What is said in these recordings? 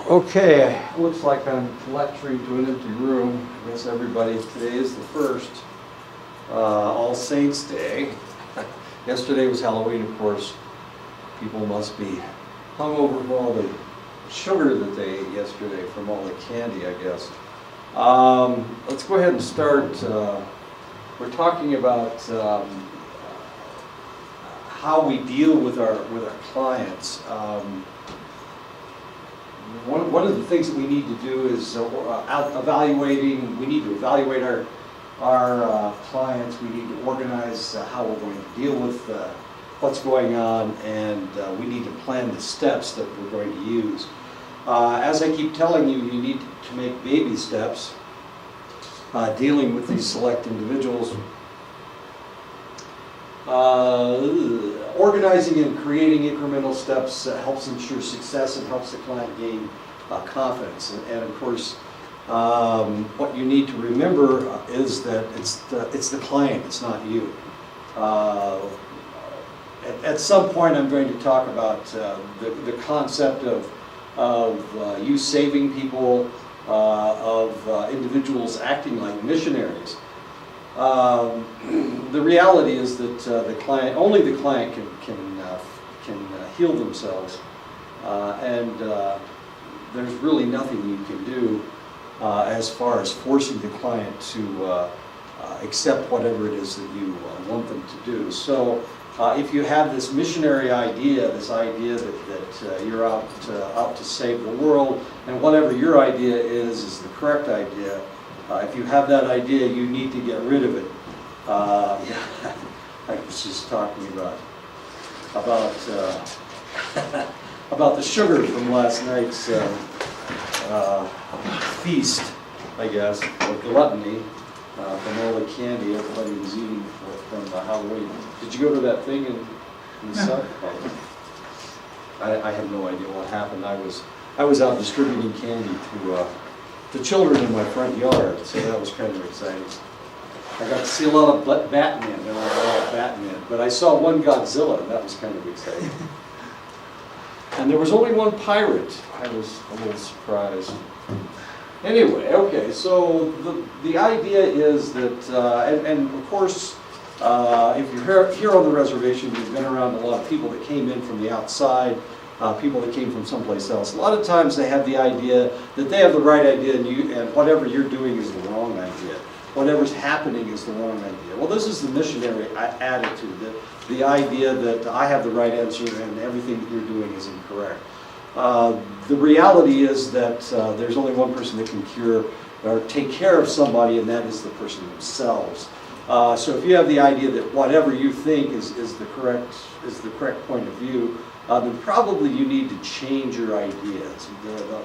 Okay, looks like I'm lecturing to an empty room. I guess everybody, today is the first, All Saints Day. Yesterday was Halloween, of course. People must be hungover from all the sugar that they ate yesterday, from all the candy, I guess. Let's go ahead and start. We're talking about how we deal with our clients. One of the things that we need to do is we need to evaluate our clients. We need to organize how we're going to deal with what's going on, and we need to plan the steps that we're going to use. As I keep telling you, you need to make baby steps dealing with these select individuals. Organizing and creating incremental steps helps ensure success and helps the client gain confidence. And of course, what you need to remember is that it's the client, it's not you. At some point, I'm going to talk about the concept of you saving people, of individuals acting like missionaries. The reality is that only the client can heal themselves, and there's really nothing you can do as far as forcing the client to accept whatever it is that you want them to do. So if you have this missionary idea, that you're out to save the world, and whatever your idea is the correct idea, if you have that idea, you need to get rid of it. Yeah, I was just talking about about the sugar from last night's feast, I guess, or gluttony, from all the candy everybody was eating from Halloween. Did you go to that thing in the sun? I have no idea what happened. I was out distributing candy to children in my front yard, so that was kind of exciting. I got to see a lot of Batman, there were a lot of Batman, but I saw one Godzilla, and that was kind of exciting. And there was only one pirate. I was a little surprised. Anyway, okay, so the idea is that, and of course, if you're here on the reservation, you've been around a lot of people that came in from the outside, people that came from someplace else. A lot of times they have the idea that they have the right idea, and whatever you're doing is the wrong idea. Whatever's happening is the wrong idea. Well, this is the missionary attitude, the idea that I have the right answer and everything that you're doing is incorrect. The reality is that there's only one person that can cure or take care of somebody, and that is the person themselves. So if you have the idea that whatever you think is the correct point of view, then probably you need to change your ideas.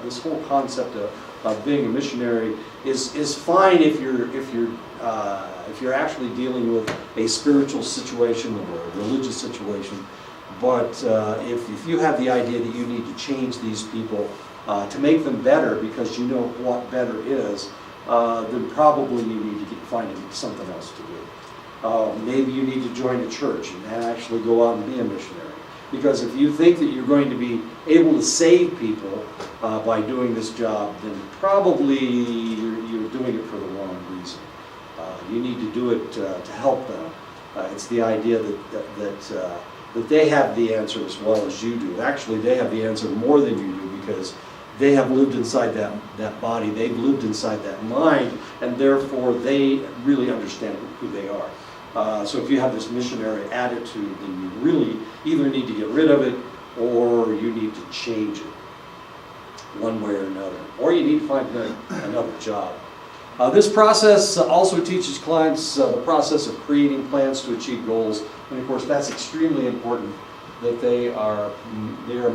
This whole concept of being a missionary is fine if you're actually dealing with a spiritual situation or a religious situation. But if you have the idea that you need to change these people to make them better because you know what better is, then probably you need to find something else to do. Maybe you need to join a church and actually go out and be a missionary. Because if you think that you're going to be able to save people by doing this job, then probably you're doing it for the wrong reason. You need to do it to help them. It's the idea that they have the answer as well as you do. Actually, they have the answer more than you do because they have lived inside that body. They've lived inside that mind, and therefore they really understand who they are. So if you have this missionary attitude, then you really either need to get rid of it or you need to change it one way or another. Or you need to find another job. This process also teaches clients the process of creating plans to achieve goals. And of course, that's extremely important that they are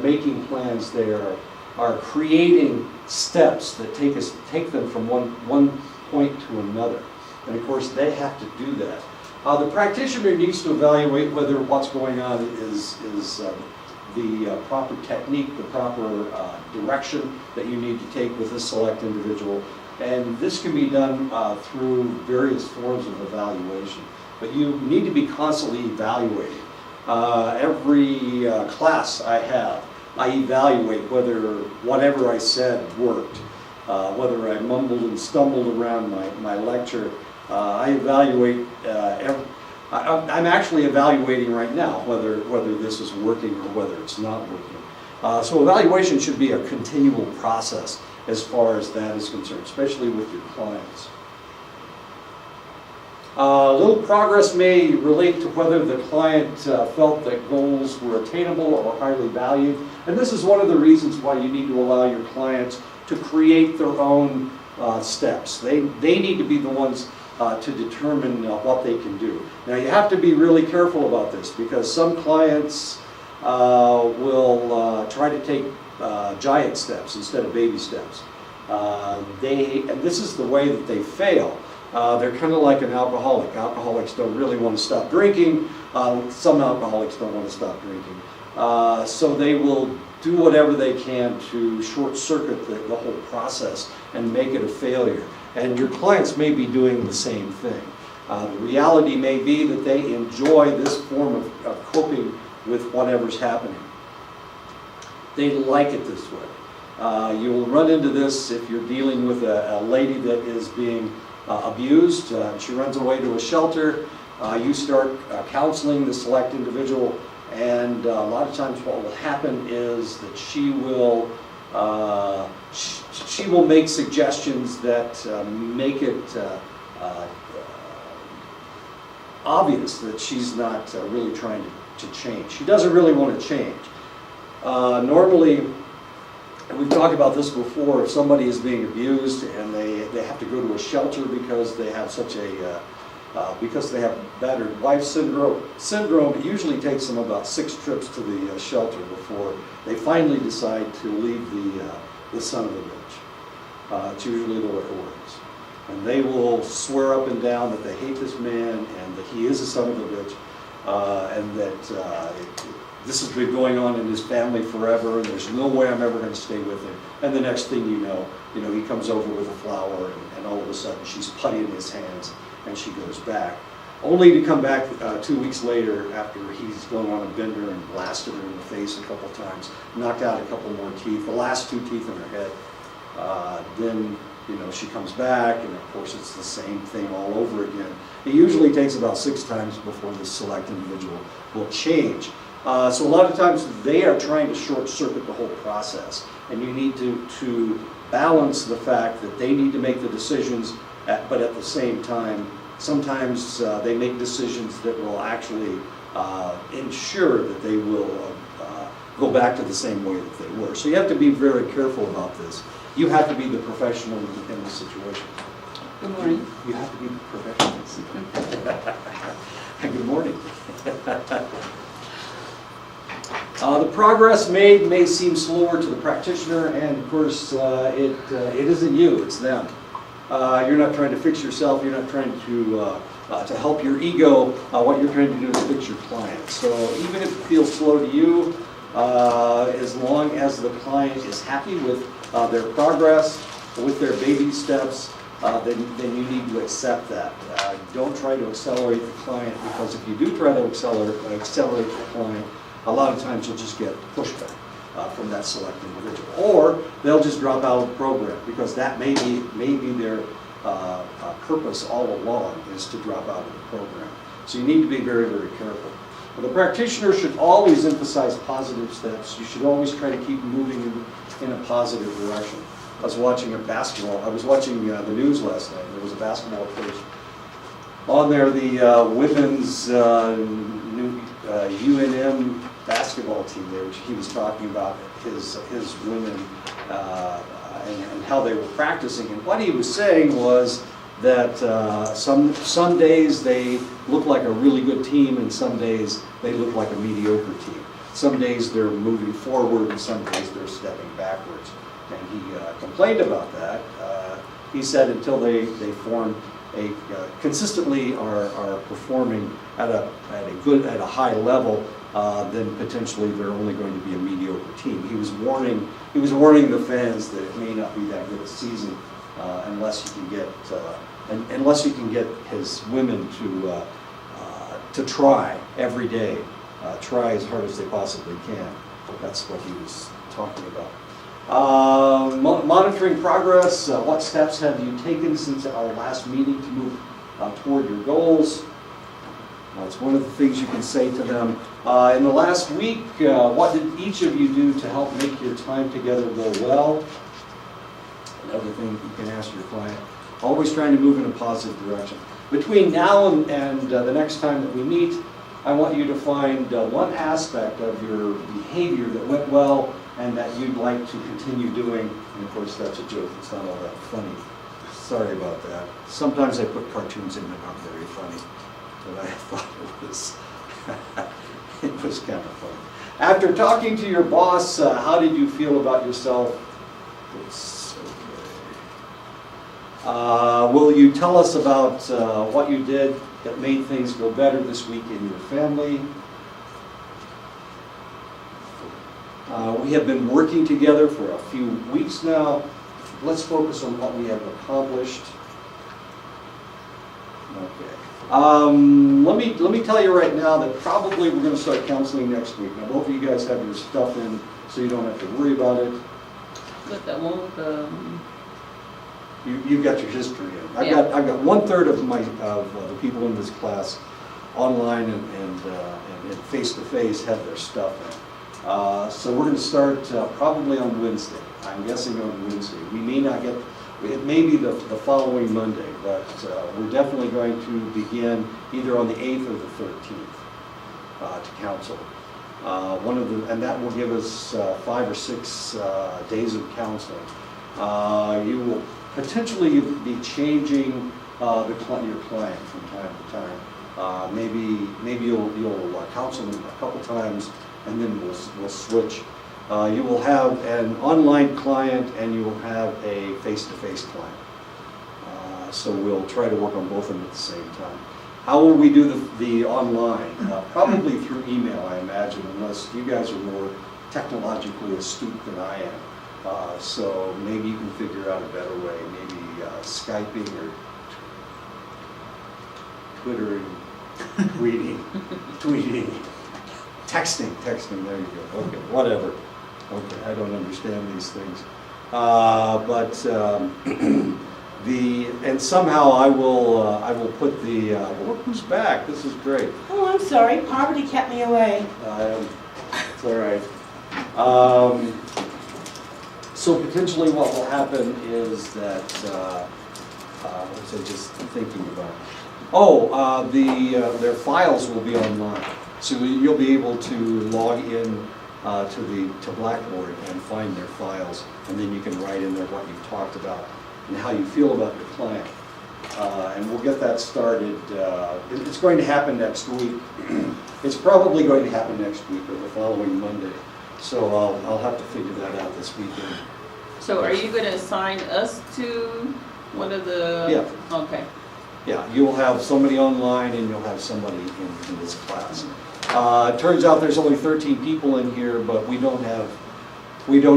making plans, they are creating steps that take them from one point to another. And of course, they have to do that. The practitioner needs to evaluate whether what's going on is the proper technique, the proper direction that you need to take with this select individual. And this can be done through various forms of evaluation. But you need to be constantly evaluating. Every class I have, I evaluate whether whatever I said worked, whether I mumbled and stumbled around my lecture. I evaluate, I'm actually evaluating right now whether this is working or whether it's not working. So evaluation should be a continual process as far as that is concerned, especially with your clients. Little progress may relate to whether the client felt that goals were attainable or highly valued. And this is one of the reasons why you need to allow your clients to create their own steps. They need to be the ones to determine what they can do. Now you have to be really careful about this because some clients will try to take giant steps instead of baby steps. And this is the way that they fail. They're kind of like an alcoholic. Alcoholics don't really want to stop drinking. Some alcoholics don't want to stop drinking. So they will do whatever they can to short-circuit the whole process and make it a failure. And your clients may be doing the same thing. The reality may be that they enjoy this form of coping with whatever's happening. They like it this way. You will run into this if you're dealing with a lady that is being abused. She runs away to a shelter. You start counseling the select individual, and a lot of times what will happen is that she will make suggestions that make it obvious that she's not really trying to change. She doesn't really want to change. Normally, and we've talked about this before, if somebody is being abused and they have to go to a shelter because they have such a, because they have battered wife syndrome, it usually takes them about 6 trips to the shelter before they finally decide to leave the son of a bitch. It's usually the way it works. And they will swear up and down that they hate this man and that he is a son of a bitch, and that this has been going on in his family forever, and there's no way I'm ever going to stay with him. And the next thing you know, he comes over with a flower, and all of a sudden she's putty in his hands, and she goes back. Only to come back 2 weeks later after he's gone on a bender and blasted her in the face a couple times, knocked out a couple more teeth, the last 2 teeth in her head. Then she comes back, and of course it's the same thing all over again. It usually takes about 6 times before the select individual will change. So a lot of times they are trying to short-circuit the whole process, and you need to balance the fact that they need to make the decisions, but at the same time, sometimes they make decisions that will actually ensure that they will go back to the same way that they were. So you have to be very careful about this. You have to be the professional in the situation. Good morning. You have to be the professional in the situation. Good morning. The progress made may seem slower to the practitioner, and of course it isn't you, it's them. You're not trying to fix yourself, you're not trying to help your ego. What you're trying to do is fix your client. So even if it feels slow to you, as long as the client is happy with their progress, with their baby steps, then you need to accept that. Don't try to accelerate the client, because if you do try to accelerate the client, a lot of times you'll just get pushback from that select individual. Or they'll just drop out of the program, because that may be their purpose all along, is to drop out of the program. So you need to be very, very careful. But the practitioner should always emphasize positive steps. You should always try to keep moving in a positive direction. I was watching the news last night. There was a basketball coach on there, the women's UNM basketball team there, which he was talking about his women and how they were practicing. And what he was saying was that some days they look like a really good team, and some days they look like a mediocre team. Some days they're moving forward, and some days they're stepping backwards. And he complained about that. He said until they form consistently are performing at a high level, then potentially they're only going to be a mediocre team. He was warning the fans that it may not be that good a season unless you can get his women to try every day, try as hard as they possibly can. That's what he was talking about. Monitoring progress, what steps have you taken since our last meeting to move toward your goals? It's one of the things you can say to them. In the last week, what did each of you do to help make your time together go well? Another thing you can ask your client. Always trying to move in a positive direction. Between now and the next time that we meet, I want you to find one aspect of your behavior that went well and that you'd like to continue doing. And of course, that's a joke. It's not all that funny. Sorry about that. Sometimes I put cartoons in that aren't very funny, but I thought it was kind of funny. After talking to your boss, how did you feel about yourself? It's okay. Will you tell us about what you did that made things go better this week in your family? We have been working together for a few weeks now. Let's focus on what we have accomplished. Okay. Let me tell you right now that probably we're going to start counseling next week. Now, both of you guys have your stuff in, so you don't have to worry about it. But that one with the... You've got your history in. I've Yeah. got 1/3 of the people in this class online and face to face have their stuff in. So we're going to start probably on Wednesday. I'm guessing on Wednesday. We may not get. It may be the following Monday, but we're definitely going to begin either on the 8th or the 13th to counsel. And that will give us 5 or 6 days of counseling. You will potentially be changing your client from time to time. Maybe you'll counsel them a couple times, and then we'll switch. You will have an online client and you will have a face-to-face client. So we'll try to work on both of them at the same time. How will we do the online? Probably through email, I imagine, unless you guys are more technologically astute than I am. So maybe you can figure out a better way, maybe Skyping or Twittering, tweeting, texting, there you go. Okay, whatever. Okay, I don't understand these things. And somehow I will put the, look who's back, this is great. Oh, I'm sorry, poverty kept me away. It's all right. So potentially what will happen is that, what was I just thinking about? Oh, their files will be online. So you'll be able to log in to Blackboard and find their files, and then you can write in there what you've talked about and how you feel about your client. And we'll get that started. It's going to happen next week. It's probably going to happen next week or the following Monday. So I'll have to figure that out this weekend. So are you going to assign us to one of the... Yeah. Okay. Yeah, you'll have somebody online and you'll have somebody in this class. It turns out there's only 13 people in here, but we don't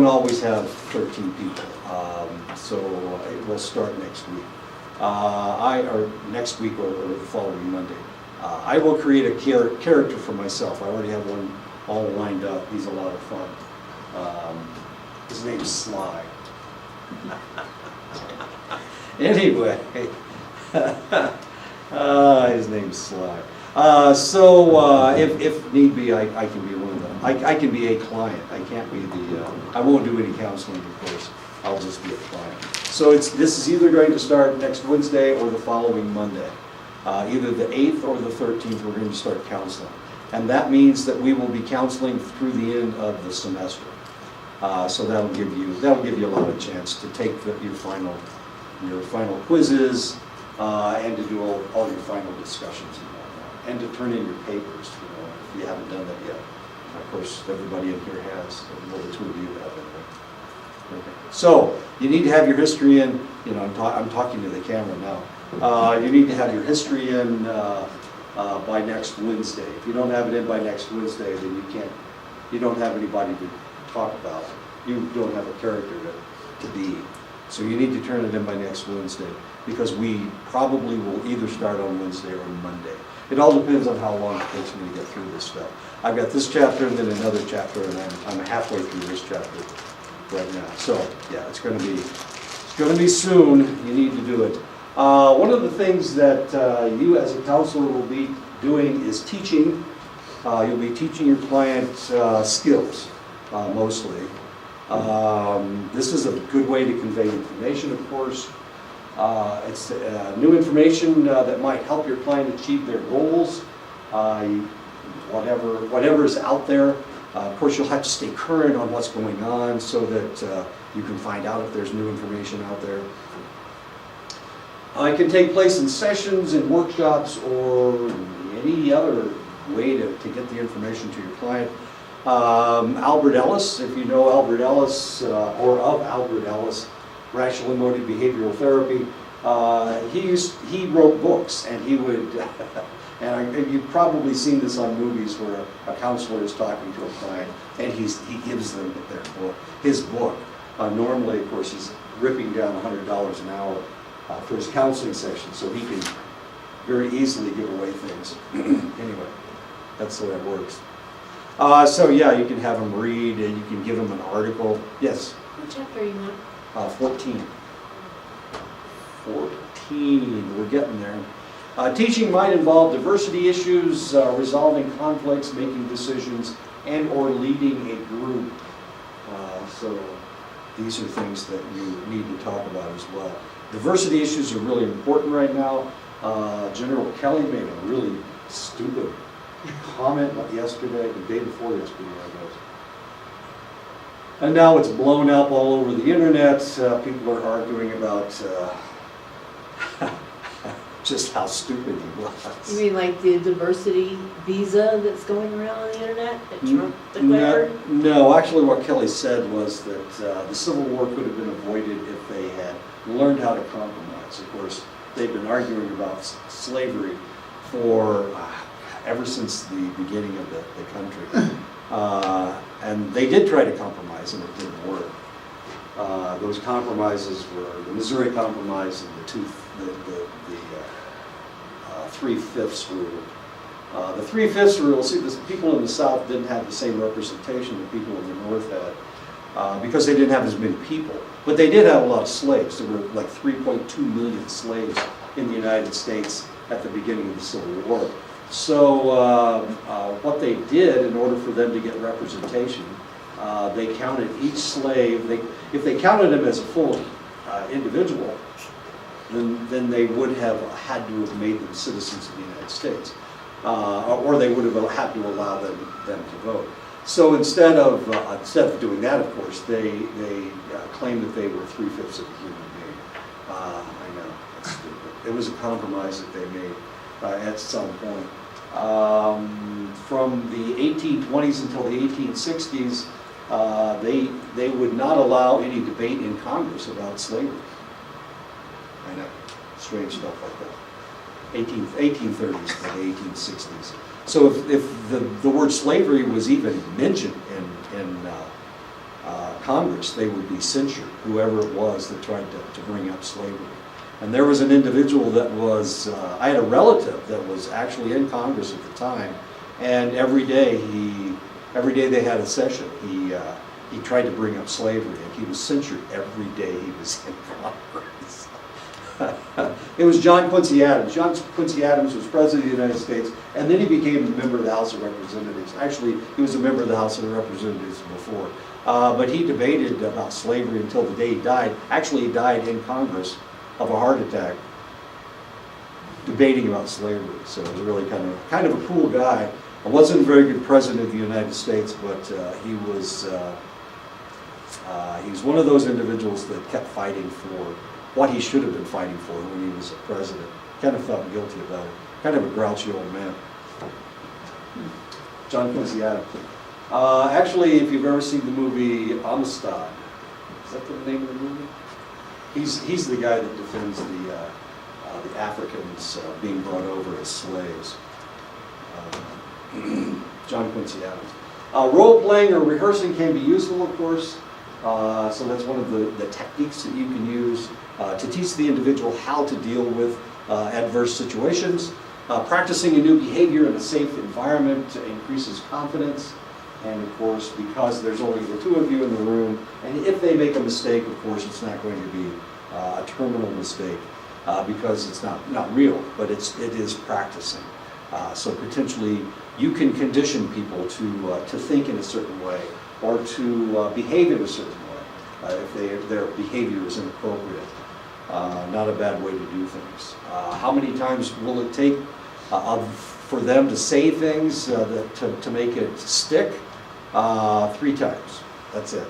always have 13 people. So it will start next week. Next week or the following Monday. I will create a character for myself. I already have one all lined up. He's a lot of fun. His name's Sly. Anyway, his name's Sly. If need be, I can be one of them. I can be a client. I can't be I won't do any counseling, of course. I'll just be a client. So this is either going to start next Wednesday or the following Monday. Either the 8th or the 13th, we're going to start counseling. And that means that we will be counseling through the end of the semester. So that'll give you a lot of chance to take your final quizzes and to do all your final discussions and whatnot, and to turn in your papers, if you haven't done that yet. Of course, everybody in here has. Well, the two of you have it. Okay. So you need to have your history in. I'm talking to the camera now. You need to have your history in by next Wednesday. If you don't have it in by next Wednesday, then you don't have anybody to talk about. You don't have a character to be. So you need to turn it in by next Wednesday, because we probably will either start on Wednesday or Monday. It all depends on how long it takes me to get through this stuff. I've got this chapter and then another chapter, and I'm halfway through this chapter right now. So, yeah, it's gonna be soon. You need to do it. One of the things that you as a counselor will be doing is teaching. You'll be teaching your client skills, mostly. This is a good way to convey information, of course. It's new information that might help your client achieve their goals. Whatever is out there. Of course, you'll have to stay current on what's going on so that you can find out if there's new information out there. It can take place in sessions, in workshops, or any other way to get the information to your client. Albert Ellis, if you know Albert Ellis, or of Albert Ellis, Rational Emotive Behavioral Therapy, he wrote books, and he would, and you've probably seen this on movies where a counselor is talking to a client, and he gives them his book. Normally, of course, he's ripping down $100 an hour for his counseling session, so he can very easily give away things. Anyway, that's the way it works. So yeah, you can have them read, and you can give them an article. Yes? What chapter are you on? 14. 14, we're getting there. Teaching might involve diversity issues, resolving conflicts, making decisions, and or leading a group. So these are things that you need to talk about as well. Diversity issues are really important right now. General Kelly made a really stupid comment yesterday, the day before yesterday, I guess. And now it's blown up all over the internet. People are arguing about just how stupid he was. You mean like the diversity visa that's going around on the internet that Trump declared? No, actually what Kelly said was that the Civil War could have been avoided if they had learned how to compromise. Of course, they've been arguing about slavery for ever since the beginning of the country. And they did try to compromise, and it didn't work. Those compromises were the Missouri Compromise and the 3/5 rule. The 3/5 rule, see, the people in the South didn't have the same representation that people in the North had because they didn't have as many people. But they did have a lot of slaves. There were like 3.2 million slaves in the United States at the beginning of the Civil War. So what they did in order for them to get representation, they counted each slave. If they counted him as a full individual, then they would have had to have made them citizens of the United States, or they would have had to allow them to vote. So instead of doing that, of course, they claimed that they were 3/5 of a human being. I know, that's stupid. It was a compromise that they made at some point. From the 1820s until the 1860s, they would not allow any debate in Congress about slavery. I know, strange stuff like that. 1830s to the 1860s. So if the word slavery was even mentioned in Congress, they would be censured, whoever it was that tried to bring up slavery. And there was an individual that was, I had a relative that was actually in Congress at the time, and every day they had a session, he tried to bring up slavery, and he was censured every day he was in Congress. It was John Quincy Adams. John Quincy Adams was President of the United States, and then he became a member of the House of Representatives. Actually, he was a member of the House of Representatives before. But he debated about slavery until the day he died. Actually, he died in Congress of a heart attack, debating about slavery. So it was really kind of a cool guy. I wasn't a very good president of the United States, but he was one of those individuals that kept fighting for what he should have been fighting for when he was a president. Kind of felt guilty about it. Kind of a grouchy old man. John Quincy Adams. Actually, if you've ever seen the movie Amistad, is that the name of the movie? He's the guy that defends the Africans being brought over as slaves. John Quincy Adams. Role-playing or rehearsing can be useful, of course. So that's one of the techniques that you can use to teach the individual how to deal with adverse situations. Practicing a new behavior in a safe environment increases confidence. And of course, because there's only the two of you in the room, and if they make a mistake, of course, it's not going to be a terminal mistake because it's not real, but it is practicing. So potentially, you can condition people to think in a certain way or to behave in a certain way if their behavior is inappropriate. Not a bad way to do things. How many times will it take for them to say things to make it stick? 3 times. That's it.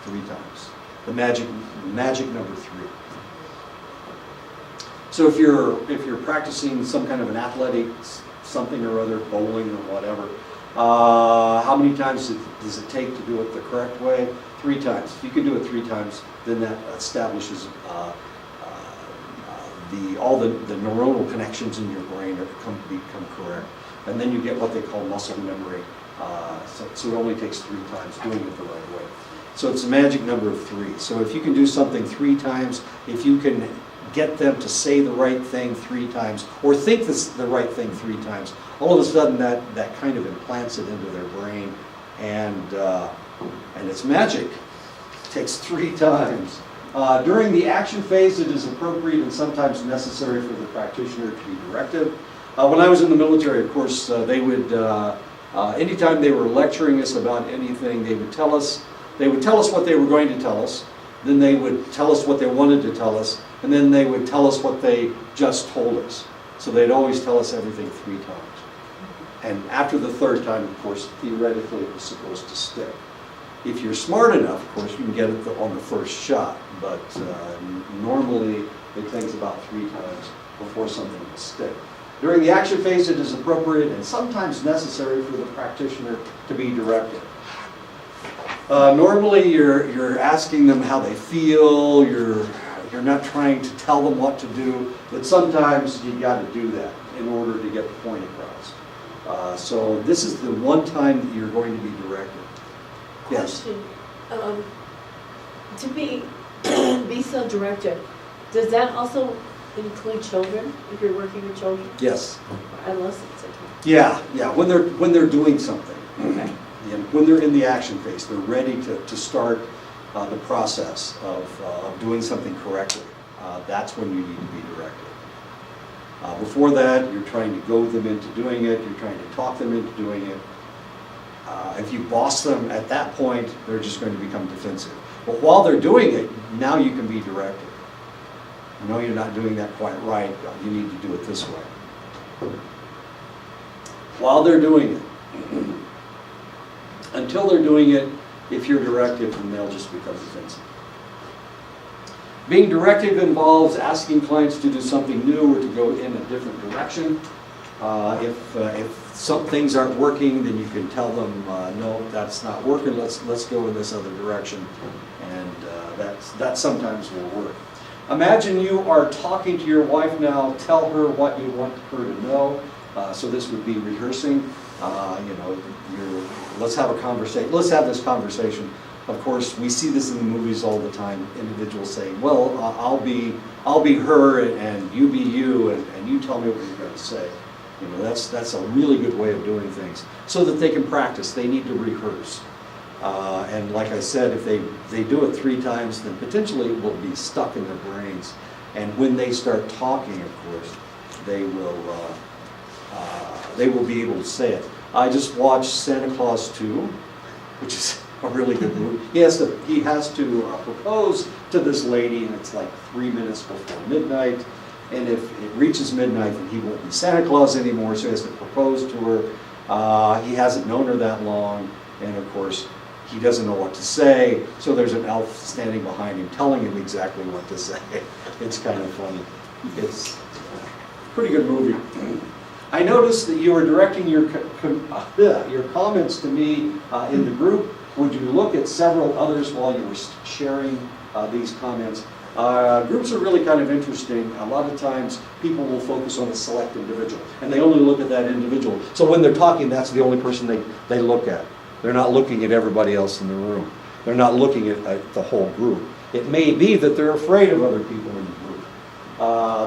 3 times. The magic number 3. So if you're practicing some kind of an athletic something or other, bowling or whatever, how many times does it take to do it the correct way? 3 times. If you can do it 3 times, then that establishes all the neuronal connections in your brain become correct. And then you get what they call muscle memory. So it only takes 3 times doing it the right way. So it's a magic number of 3. So if you can do something 3 times, if you can get them to say the right thing 3 times, or think the right thing 3 times, all of a sudden that kind of implants it into their brain, and it's magic. It takes 3 times. During the action phase, it is appropriate and sometimes necessary for the practitioner to be directive. When I was in the military, of course, they would, anytime they were lecturing us about anything, they would tell us what they were going to tell us, then they would tell us what they wanted to tell us, and then they would tell us what they just told us. So they'd always tell us everything 3 times. And after the 3rd time, of course, theoretically it was supposed to stick. If you're smart enough, of course, you can get it on the first shot, but normally it takes about 3 times before something will stick. During the action phase, it is appropriate and sometimes necessary for the practitioner to be directed. Normally, you're asking them how they feel. You're not trying to tell them what to do, but sometimes you got to do that in order to get the point across. So this is the one time that you're going to be directed. Yes. Question. To be so directive, does that also include children, if you're working with children? Yes. Or adolescents, okay. Yeah. When they're doing something, Okay. and when they're in the action phase, they're ready to start the process of doing something correctly. That's when you need to be directed. Before that, you're trying to goad them into doing it. You're trying to talk them into doing it. If you boss them at that point, they're just going to become defensive. But while they're doing it, now you can be directed. No, you're not doing that quite right. You need to do it this way. While they're doing it, until they're doing it, if you're directive, then they'll just become defensive. Being directive involves asking clients to do something new or to go in a different direction. If some things aren't working, then you can tell them, no, that's not working, let's go in this other direction. And that sometimes will work. Imagine you are talking to your wife now, tell her what you want her to know. So this would be rehearsing. Let's have a conversation. Let's have this conversation. Of course, we see this in the movies all the time. Individuals saying, "Well, I'll be her, and you be you, and you tell me what you're going to say." That's a really good way of doing things, so that they can practice. They need to rehearse. And like I said, if they do it 3 times, then potentially it will be stuck in their brains. And when they start talking, of course, they will be able to say it. I just watched Santa Claus 2, which is a really good movie. He has to propose to this lady, and it's like 3 minutes before midnight. And if it reaches midnight, then he won't be Santa Claus anymore, so he has to propose to her. He hasn't known her that long, and of course, he doesn't know what to say, so there's an elf standing behind him telling him exactly what to say. It's kind of funny. It's a pretty good movie. I noticed that you were directing your comments to me in the group. Would you look at several others while you were sharing these comments? Groups are really kind of interesting. A lot of times people will focus on a select individual, and they only look at that individual. So when they're talking, that's the only person they look at. They're not looking at everybody else in the room. They're not looking at the whole group. It may be that they're afraid of other people in the group.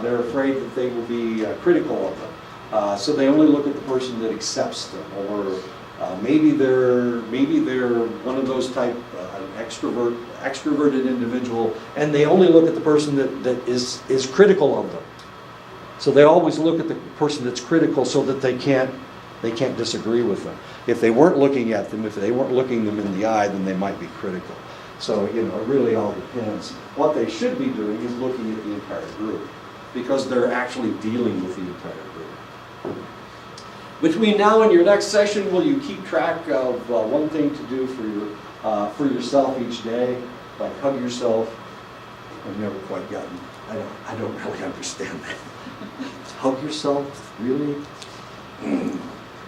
They're afraid that they will be critical of them. So they only look at the person that accepts them, or maybe they're one of those type, an extroverted individual, and they only look at the person that is critical of them. So they always look at the person that's critical so that they can't disagree with them. If they weren't looking at them, if they weren't looking them in the eye, then they might be critical. So, it really all depends. What they should be doing is looking at the entire group, because they're actually dealing with the entire group. Between now and your next session, will you keep track of one thing to do for yourself each day? Like hug yourself. I've never quite gotten, I don't really understand that. Hug yourself, really?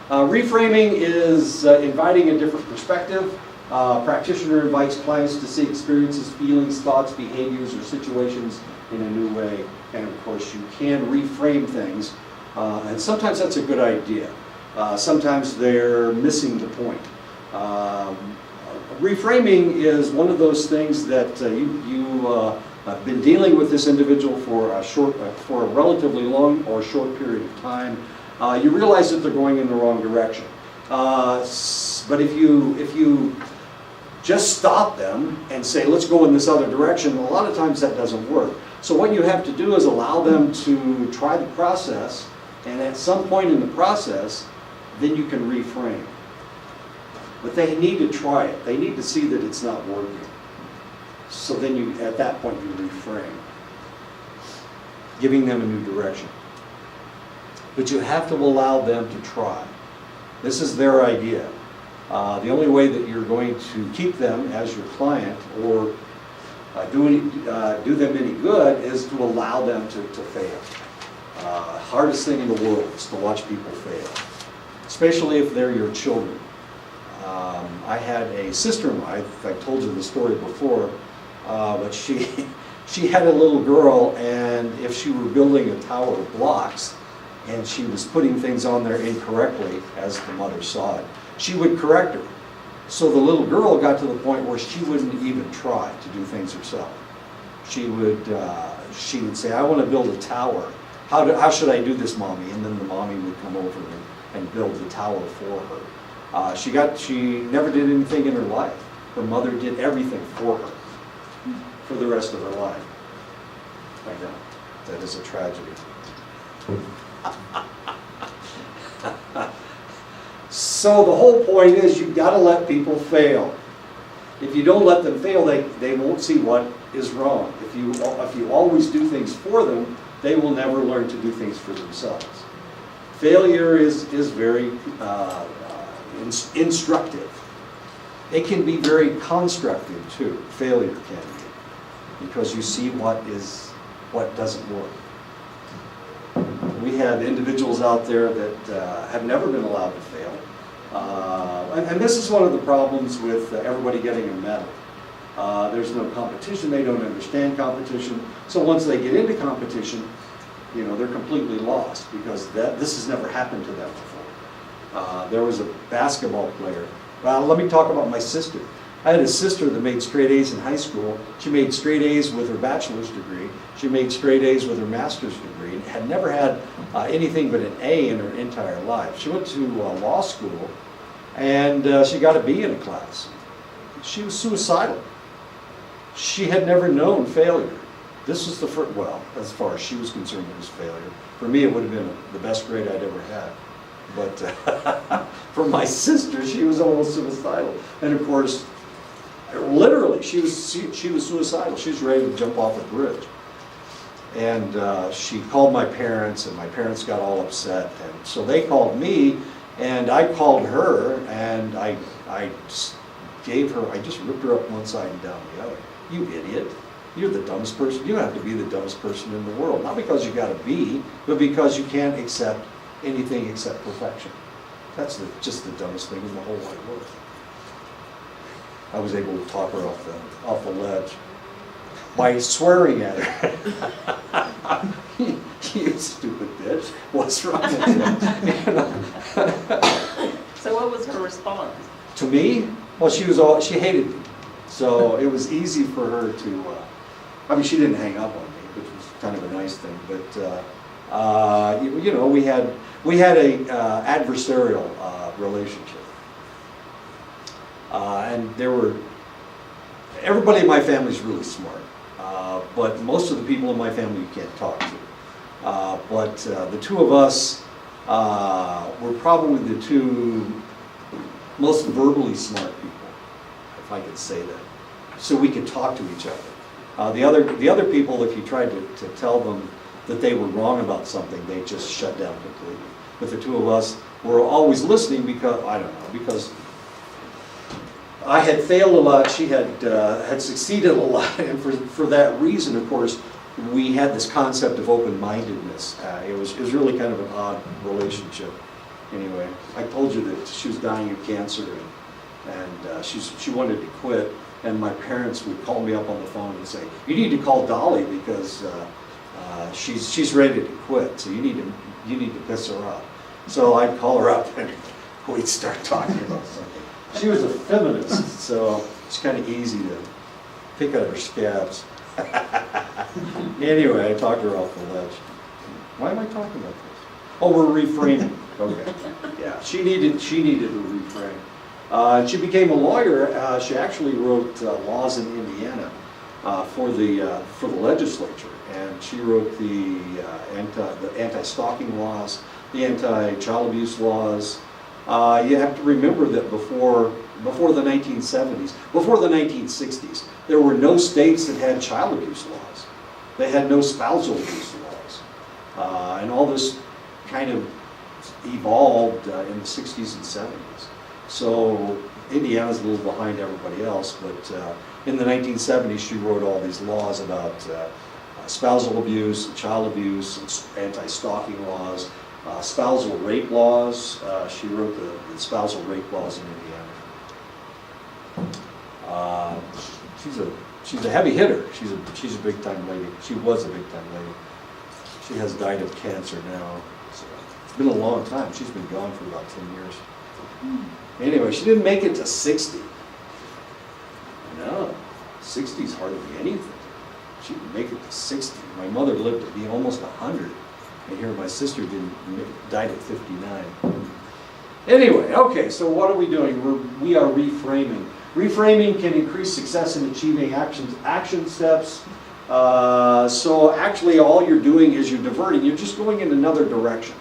Reframing is inviting a different perspective. Practitioner invites clients to see experiences, feelings, thoughts, behaviors, or situations in a new way. And of course, you can reframe things, and sometimes that's a good idea. Sometimes they're missing the point. Reframing is one of those things that you have been dealing with this individual for a relatively long or short period of time. You realize that they're going in the wrong direction. But if you just stop them and say, let's go in this other direction, a lot of times that doesn't work. So what you have to do is allow them to try the process, and at some point in the process, then you can reframe. But they need to try it. They need to see that it's not working. So then at that point, you reframe, giving them a new direction. But you have to allow them to try. This is their idea. The only way that you're going to keep them as your client or do them any good is to allow them to fail. Hardest thing in the world is to watch people fail, especially if they're your children. I had a sister-in-law, I've told you the story before, but she had a little girl, and if she were building a tower of blocks, and she was putting things on there incorrectly, as the mother saw it, she would correct her. So the little girl got to the point where she wouldn't even try to do things herself. She would say, I want to build a tower. How should I do this, Mommy? And then the mommy would come over and build the tower for her. She never did anything in her life. Her mother did everything for her for the rest of her life. I know, that is a tragedy. So the whole point is you've got to let people fail. If you don't let them fail, they won't see what is wrong. If you always do things for them, they will never learn to do things for themselves. Failure is very instructive. It can be very constructive too. Failure can be, because you see what doesn't work. We have individuals out there that have never been allowed to fail. And this is one of the problems with everybody getting a medal. There's no competition. They don't understand competition. So once they get into competition, they're completely lost, because this has never happened to them before. There was a basketball player. Well, let me talk about my sister. I had a sister that made straight A's in high school. She made straight A's with her bachelor's degree. She made straight A's with her master's degree, and had never had anything but an A in her entire life. She went to law school, and she got a B in a class. She was suicidal. She had never known failure. This was the first, well, as far as she was concerned, it was failure. For me, it would have been the best grade I'd ever had. But for my sister, she was almost suicidal. And of course, literally, she was suicidal. She was ready to jump off a bridge. And she called my parents, and my parents got all upset. And so they called me, and I called her, and I just ripped her up one side and down the other. You idiot. You're the dumbest person. You have to be the dumbest person in the world. Not because you got a B, but because you can't accept anything except perfection. That's just the dumbest thing in the whole wide world. I was able to talk her off the ledge by swearing at her. You stupid bitch. What's wrong with you? So what was her response? To me? Well, she hated me. So it was easy for her to, she didn't hang up on me, which was kind of a nice thing, but You know, we had a adversarial relationship, and everybody in my family is really smart, but most of the people in my family you can't talk to. But the two of us were probably the two most verbally smart people, if I could say that. So we could talk to each other. The other people, if you tried to tell them that they were wrong about something, they just shut down completely. But the two of us were always listening because, I don't know, because I had failed a lot, she had succeeded a lot, and for that reason, of course, we had this concept of open-mindedness. It was really kind of an odd relationship. Anyway, I told you that she was dying of cancer, and she wanted to quit, and my parents would call me up on the phone and say, "You need to call Dolly because she's ready to quit. So you need to piss her off." So I'd call her up and we'd start talking about something. She was a feminist, so it's kind of easy to pick at her scabs. Anyway, I talked her off the ledge. Why am I talking about this? Oh, we're reframing. Okay. Yeah, she needed to reframe. She became a lawyer. She actually wrote laws in Indiana for the legislature, and she wrote the anti-stalking laws, the anti-child abuse laws. You have to remember that before the 1970s, before the 1960s, there were no states that had child abuse laws. They had no spousal abuse laws. And all this kind of evolved in the 60s and 70s. So Indiana's a little behind everybody else, but in the 1970s she wrote all these laws about spousal abuse, child abuse, anti-stalking laws, spousal rape laws. She wrote the spousal rape laws in Indiana. She's a heavy hitter. She's a big time lady. She was a big time lady. She has died of cancer now. So it's been a long time. She's been gone for about 10 years. Anyway, she didn't make it to 60. No, 60 is hardly anything. She didn't make it to 60. My mother lived to be almost 100. And here my sister died at 59. Anyway, okay, so what are we doing? We are reframing. Reframing can increase success in achieving action steps. So actually all you're doing is you're diverting. You're just going in another direction.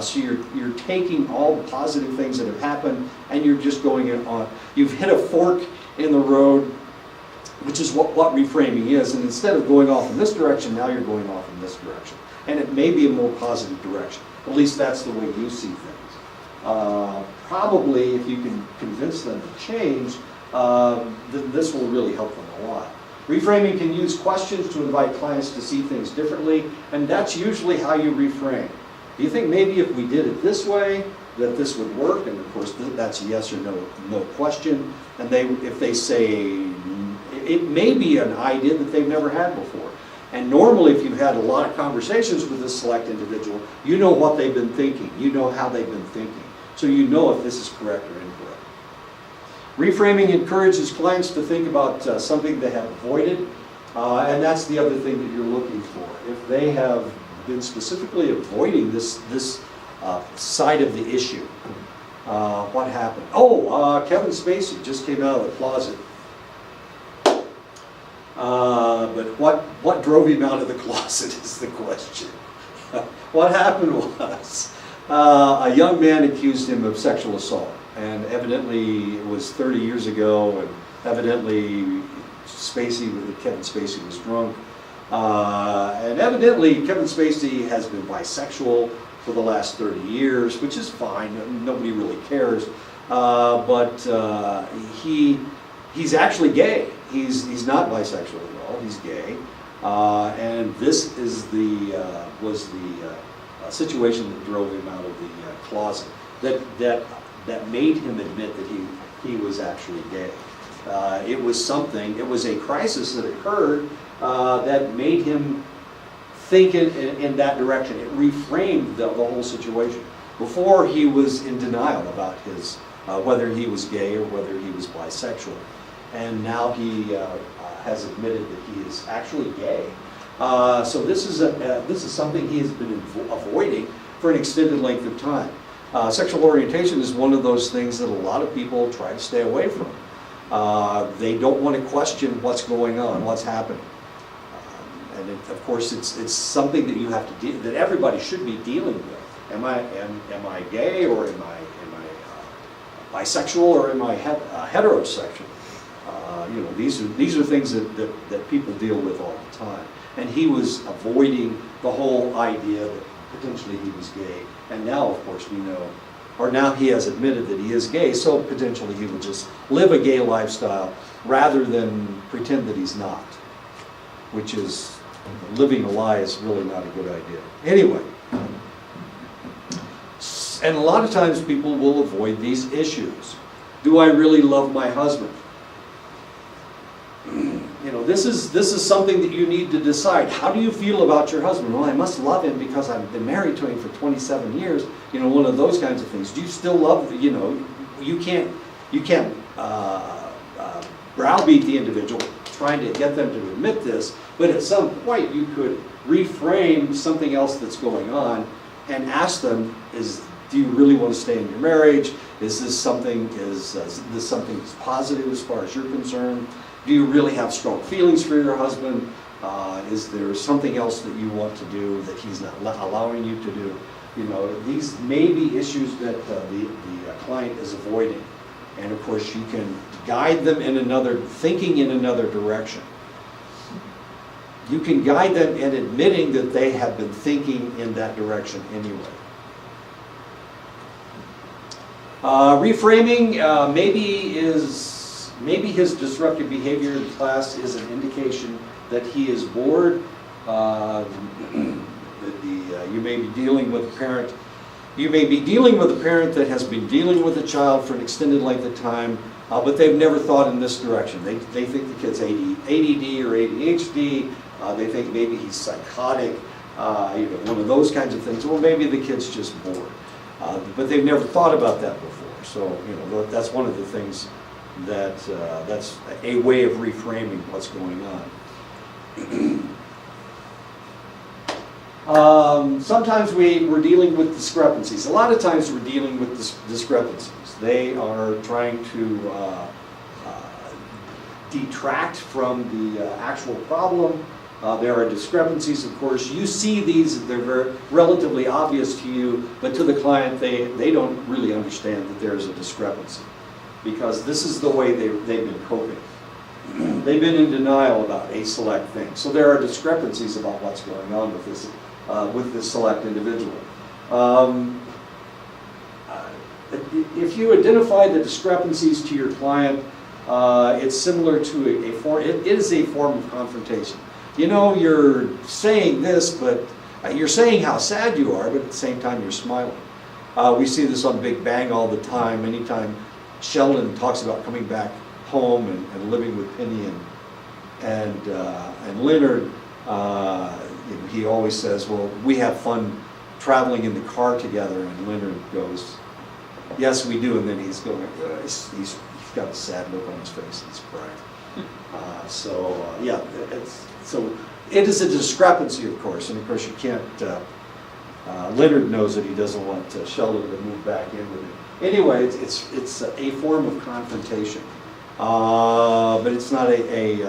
So you're taking all the positive things that have happened and you're just going in on. You've hit a fork in the road, which is what reframing is. And instead of going off in this direction, now you're going off in this direction. And it may be a more positive direction. At least that's the way you see things. Probably if you can convince them to change, then this will really help them a lot. Reframing can use questions to invite clients to see things differently, and that's usually how you reframe. Do you think maybe if we did it this way, that this would work? And of course, that's a yes or no question. And if they say, it may be an idea that they've never had before. And normally, if you've had a lot of conversations with this select individual, you know what they've been thinking. You know how they've been thinking. So you know if this is correct or incorrect. Reframing encourages clients to think about something they have avoided. And that's the other thing that you're looking for. If they have been specifically avoiding this side of the issue, what happened? Oh, Kevin Spacey just came out of the closet. But what drove him out of the closet is the question. What happened was a young man accused him of sexual assault, and evidently it was 30 years ago, and evidently Kevin Spacey was drunk, and evidently Kevin Spacey has been bisexual for the last 30 years, which is fine. Nobody really cares, but he's actually gay. He's not bisexual at all. He's gay, and this is was the situation that drove him out of the closet. That made him admit that he was actually gay. It was a crisis that occurred that made him think in that direction. It reframed the whole situation. Before, he was in denial about his whether he was gay or whether he was bisexual. And now he has admitted that he is actually gay. So this is something he has been avoiding for an extended length of time. Sexual orientation is one of those things that a lot of people try to stay away from. They don't want to question what's going on, what's happening. Of course, it's something that you have to that everybody should be dealing with. Am I gay, or am I bisexual, or am I heterosexual? These are things that people deal with all the time. And he was avoiding the whole idea that potentially he was gay. And now, of course, we know, or now he has admitted that he is gay, so potentially he will just live a gay lifestyle rather than pretend that he's not, which is, living a lie is really not a good idea. Anyway, and a lot of times people will avoid these issues. Do I really love my husband? This is something that you need to decide. How do you feel about your husband? Well, I must love him because I've been married to him for 27 years. One of those kinds of things. Do you still love? You can't browbeat the individual trying to get them to admit this. But at some point, you could reframe something else that's going on and ask them: do you really want to stay in your marriage? Is this something that's positive as far as you're concerned? Do you really have strong feelings for your husband? Is there something else that you want to do that he's not allowing you to do? These may be issues that the client is avoiding. And of course, you can guide them thinking in another direction. You can guide them in admitting that they have been thinking in that direction anyway. Reframing maybe his disruptive behavior in class is an indication that he is bored. You may be dealing with a parent. You may be dealing with a parent that has been dealing with a child for an extended length of time, but they've never thought in this direction. They think the kid's ADD or ADHD. They think maybe he's psychotic. One of those kinds of things. Or maybe the kid's just bored. But they've never thought about that before. So that's one of the things that's a way of reframing what's going on. Sometimes we're dealing with discrepancies. A lot of times we're dealing with discrepancies. They are trying to detract from the actual problem. There are discrepancies, of course. You see these, they're very relatively obvious to you, but to the client, they don't really understand that there's a discrepancy, because this is the way they've been coping. They've been in denial about a select thing. So there are discrepancies about what's going on with this select individual. If you identify the discrepancies to your client, it's similar to it is a form of confrontation. You're saying this, but you're saying how sad you are, but at the same time you're smiling. We see this on Big Bang all the time. Anytime Sheldon talks about coming back home and living with Penny and Leonard, he always says, "Well, we have fun traveling in the car together." And Leonard goes, "Yes, we do." And then he's going, he's got a sad look on his face and he's crying. So it is a discrepancy, of course, and of course you can't. Leonard knows that he doesn't want Sheldon to move back in with him. Anyway, it's a form of confrontation, but it's not a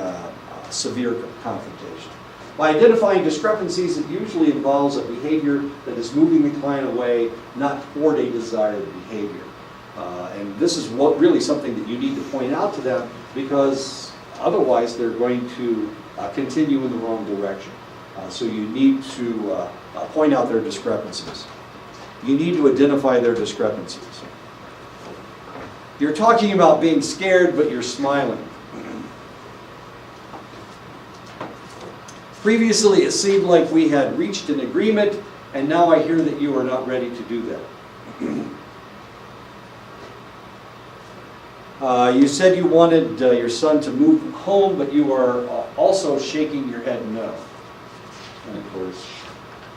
severe confrontation. By identifying discrepancies, it usually involves a behavior that is moving the client away, not toward a desired behavior. And this is really something that you need to point out to them, because otherwise they're going to continue in the wrong direction. So you need to point out their discrepancies. You need to identify their discrepancies. You're talking about being scared, but you're smiling. Previously, it seemed like we had reached an agreement, and now I hear that you are not ready to do that. You said you wanted your son to move home, but you are also shaking your head no. And of course,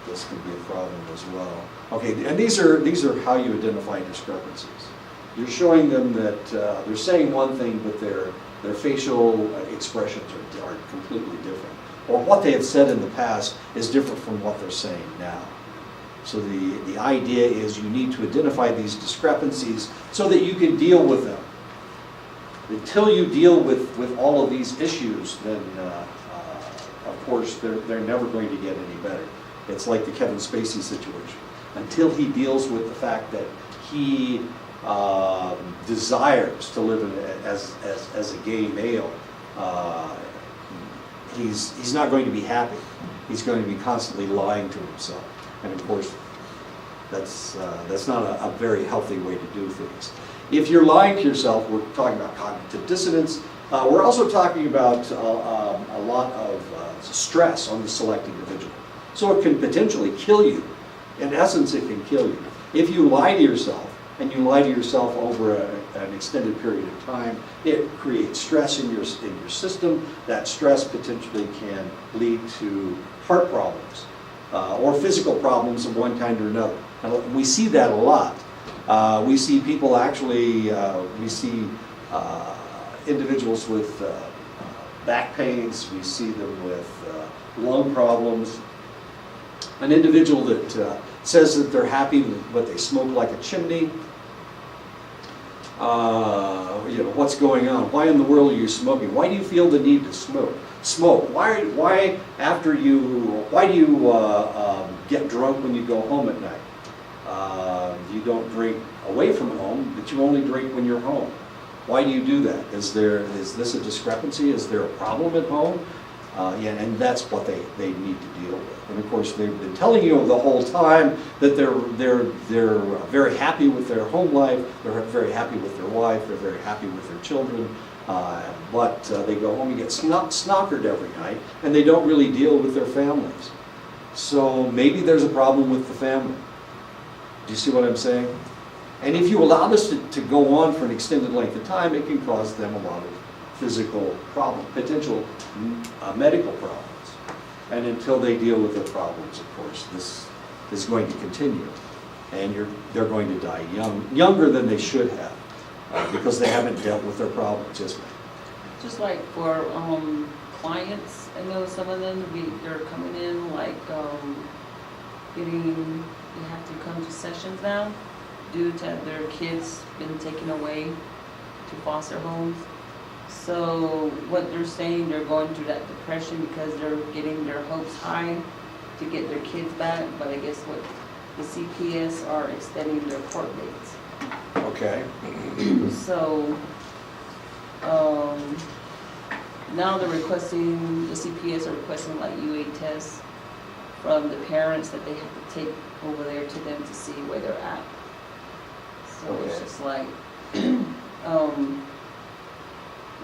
this could be a problem as well. Okay, and these are how you identify discrepancies. You're showing them that they're saying one thing, but their facial expressions are completely different. or what they have said in the past is different from what they're saying now. So the idea is you need to identify these discrepancies so that you can deal with them. Until you deal with all of these issues, then of course they're never going to get any better. It's like the Kevin Spacey situation. Until he deals with the fact that he desires to live as a gay male, he's not going to be happy. He's going to be constantly lying to himself. And of course, that's not a very healthy way to do things. If you're lying to yourself, we're talking about cognitive dissonance. We're also talking about a lot of stress on the select individual. So it can potentially kill you. In essence, it can kill you. If you lie to yourself, and you lie to yourself over an extended period of time, it creates stress in your system. That stress potentially can lead to heart problems or physical problems of one kind or another. And we see that a lot. We see people actually, we see individuals with back pains, we see them with lung problems. An individual that says that they're happy but they smoke like a chimney. You know, what's going on? Why in the world are you smoking? Why do you feel the need to smoke? Why do you get drunk when you go home at night? You don't drink away from home, but you only drink when you're home. Why do you do that? Is this a discrepancy? Is there a problem at home? Yeah, and that's what they need to deal with. And of course, they've been telling you the whole time that they're very happy with their home life, they're very happy with their wife, they're very happy with their children, but they go home and get snockered every night, and they don't really deal with their families. So maybe there's a problem with the family. Do you see what I'm saying? And if you allow this to go on for an extended length of time, it can cause them a lot of physical problems, potential medical problems. And until they deal with their problems, of course, this is going to continue. And they're going to die younger than they should have, because they haven't dealt with their problems, isn't it? Just like for clients, I know some of them, they're coming in like they have to come to sessions now due to their kids been taken away to foster homes. So what they're saying, they're going through that depression because they're getting their hopes high to get their kids back, but I guess what the CPS are extending their court dates. Okay. So now they're requesting, the CPS are requesting like UA tests from the parents that they have to take over there to them to see where they're at. So Okay. it's just like,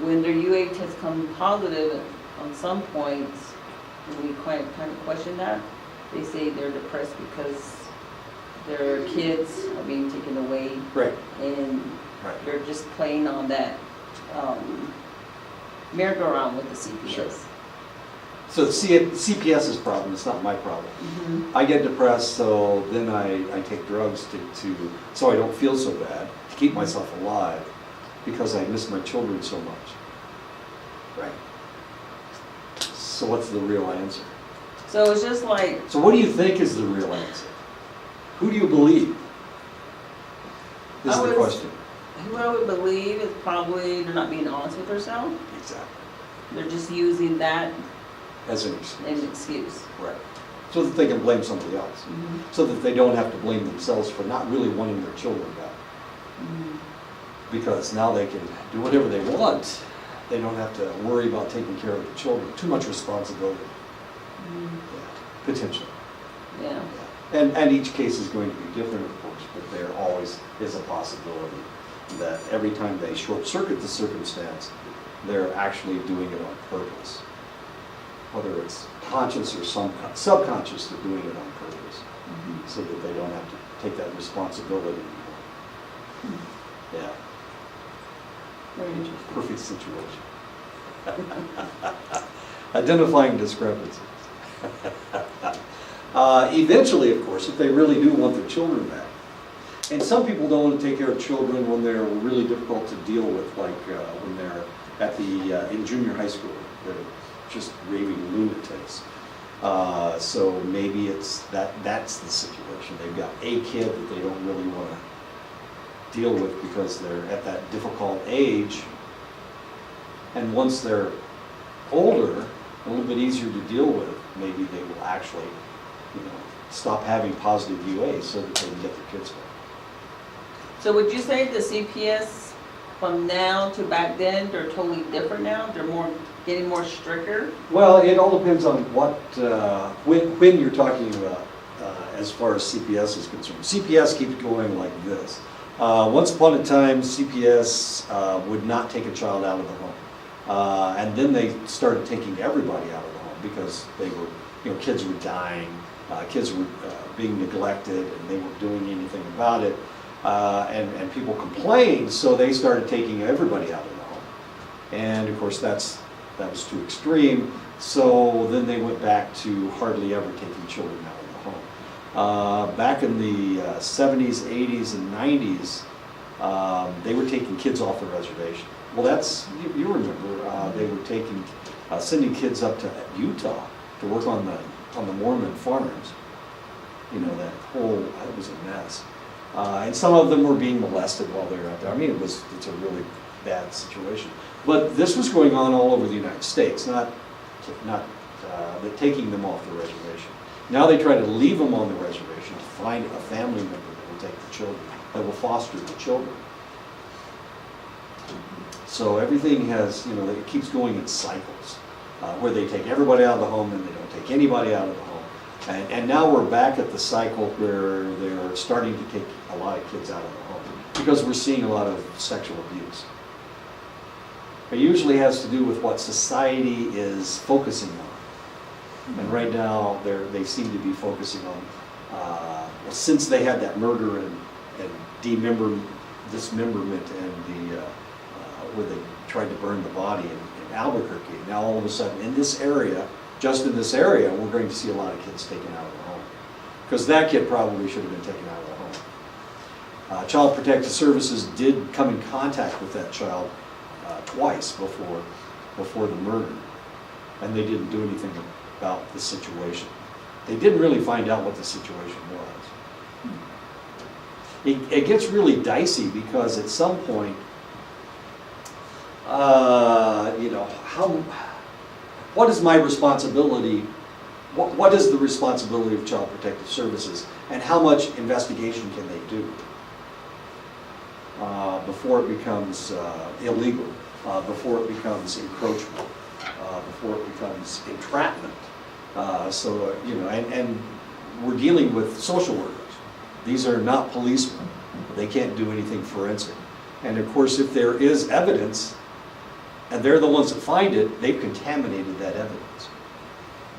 when their UA tests come positive on some points, and we kind of question that, they say they're depressed because their kids are being taken away. Right. And Right. they're just playing on that merry-go-round with the CPS. Sure. So CPS's problem, it's not my problem. Mm-hmm. I get depressed, so then I take drugs so I don't feel so bad, to keep myself alive, because I miss my children so much. Right. So what's the real answer? So it's just like, So what do you think is the real answer? Who do you believe? Is the question. who I would believe is probably they're not being honest with themselves. Exactly. They're just using that As an as excuse. an excuse. Right. So that they can blame somebody else. Mm-hmm. So that they don't have to blame themselves for not really wanting their children back. Mm-hmm. Because now they can do whatever they want. They don't have to worry about taking care of the children. Too much responsibility. Mm-hmm. Yeah. Potentially. Yeah. And each case is going to be different, of course, but there always is a possibility that every time they short-circuit the circumstance, they're actually doing it on purpose. Whether it's conscious or subconscious, they're doing it on purpose, Mm-hmm. so that they don't have to take that responsibility anymore. Yeah, Very interesting. perfect situation. Identifying discrepancies. Eventually, of course, if they really do want their children back, and some people don't want to take care of children when they're really difficult to deal with, like when they're in junior high school. The just raving lunatics. So maybe that's the situation. They've got a kid that they don't really want to deal with because they're at that difficult age. And once they're older, a little bit easier to deal with, maybe they will actually, stop having positive UAs so that they can get their kids back. So would you say the CPS from now to back then, they're totally different now? They're getting more stricter? Well, it all depends on what, when you're talking about as far as CPS is concerned. CPS keeps going like this. Once upon a time, CPS would not take a child out of the home. And then they started taking everybody out of the home because they were, kids were dying, kids were being neglected, and they weren't doing anything about it. And people complained, so they started taking everybody out of the home. And of course, that was too extreme. So then they went back to hardly ever taking children out of the home. Back in the 70s, 80s, and 90s, they were taking kids off the reservation. Well, you remember, they were sending kids up to Utah to work on the Mormon farms. It was a mess. And some of them were being molested while they were out there. I mean, it's a really bad situation. But this was going on all over the United States, not taking them off the reservation. Now they try to leave them on the reservation to find a family member that will take the children, that will foster the children. So everything it keeps going in cycles, where they take everybody out of the home and they don't take anybody out of the home. And now we're back at the cycle where they're starting to take a lot of kids out of the home because we're seeing a lot of sexual abuse. It usually has to do with what society is focusing on. And right now they seem to be focusing on, since they had that murder and dismemberment and where they tried to burn the body in Albuquerque, now all of a sudden in this area, just in this area, we're going to see a lot of kids taken out of the home. Because that kid probably should have been taken out of the home. Child Protective Services did come in contact with that child twice before the murder. And they didn't do anything about the situation. They didn't really find out what the situation was. It gets really dicey because at some point, what is my responsibility? What is the responsibility of Child Protective Services, and how much investigation can they do before it becomes illegal, before it becomes encroachment, before it becomes entrapment? And we're dealing with social workers. These are not policemen. They can't do anything forensic. And of course, if there is evidence, and they're the ones that find it, they've contaminated that evidence.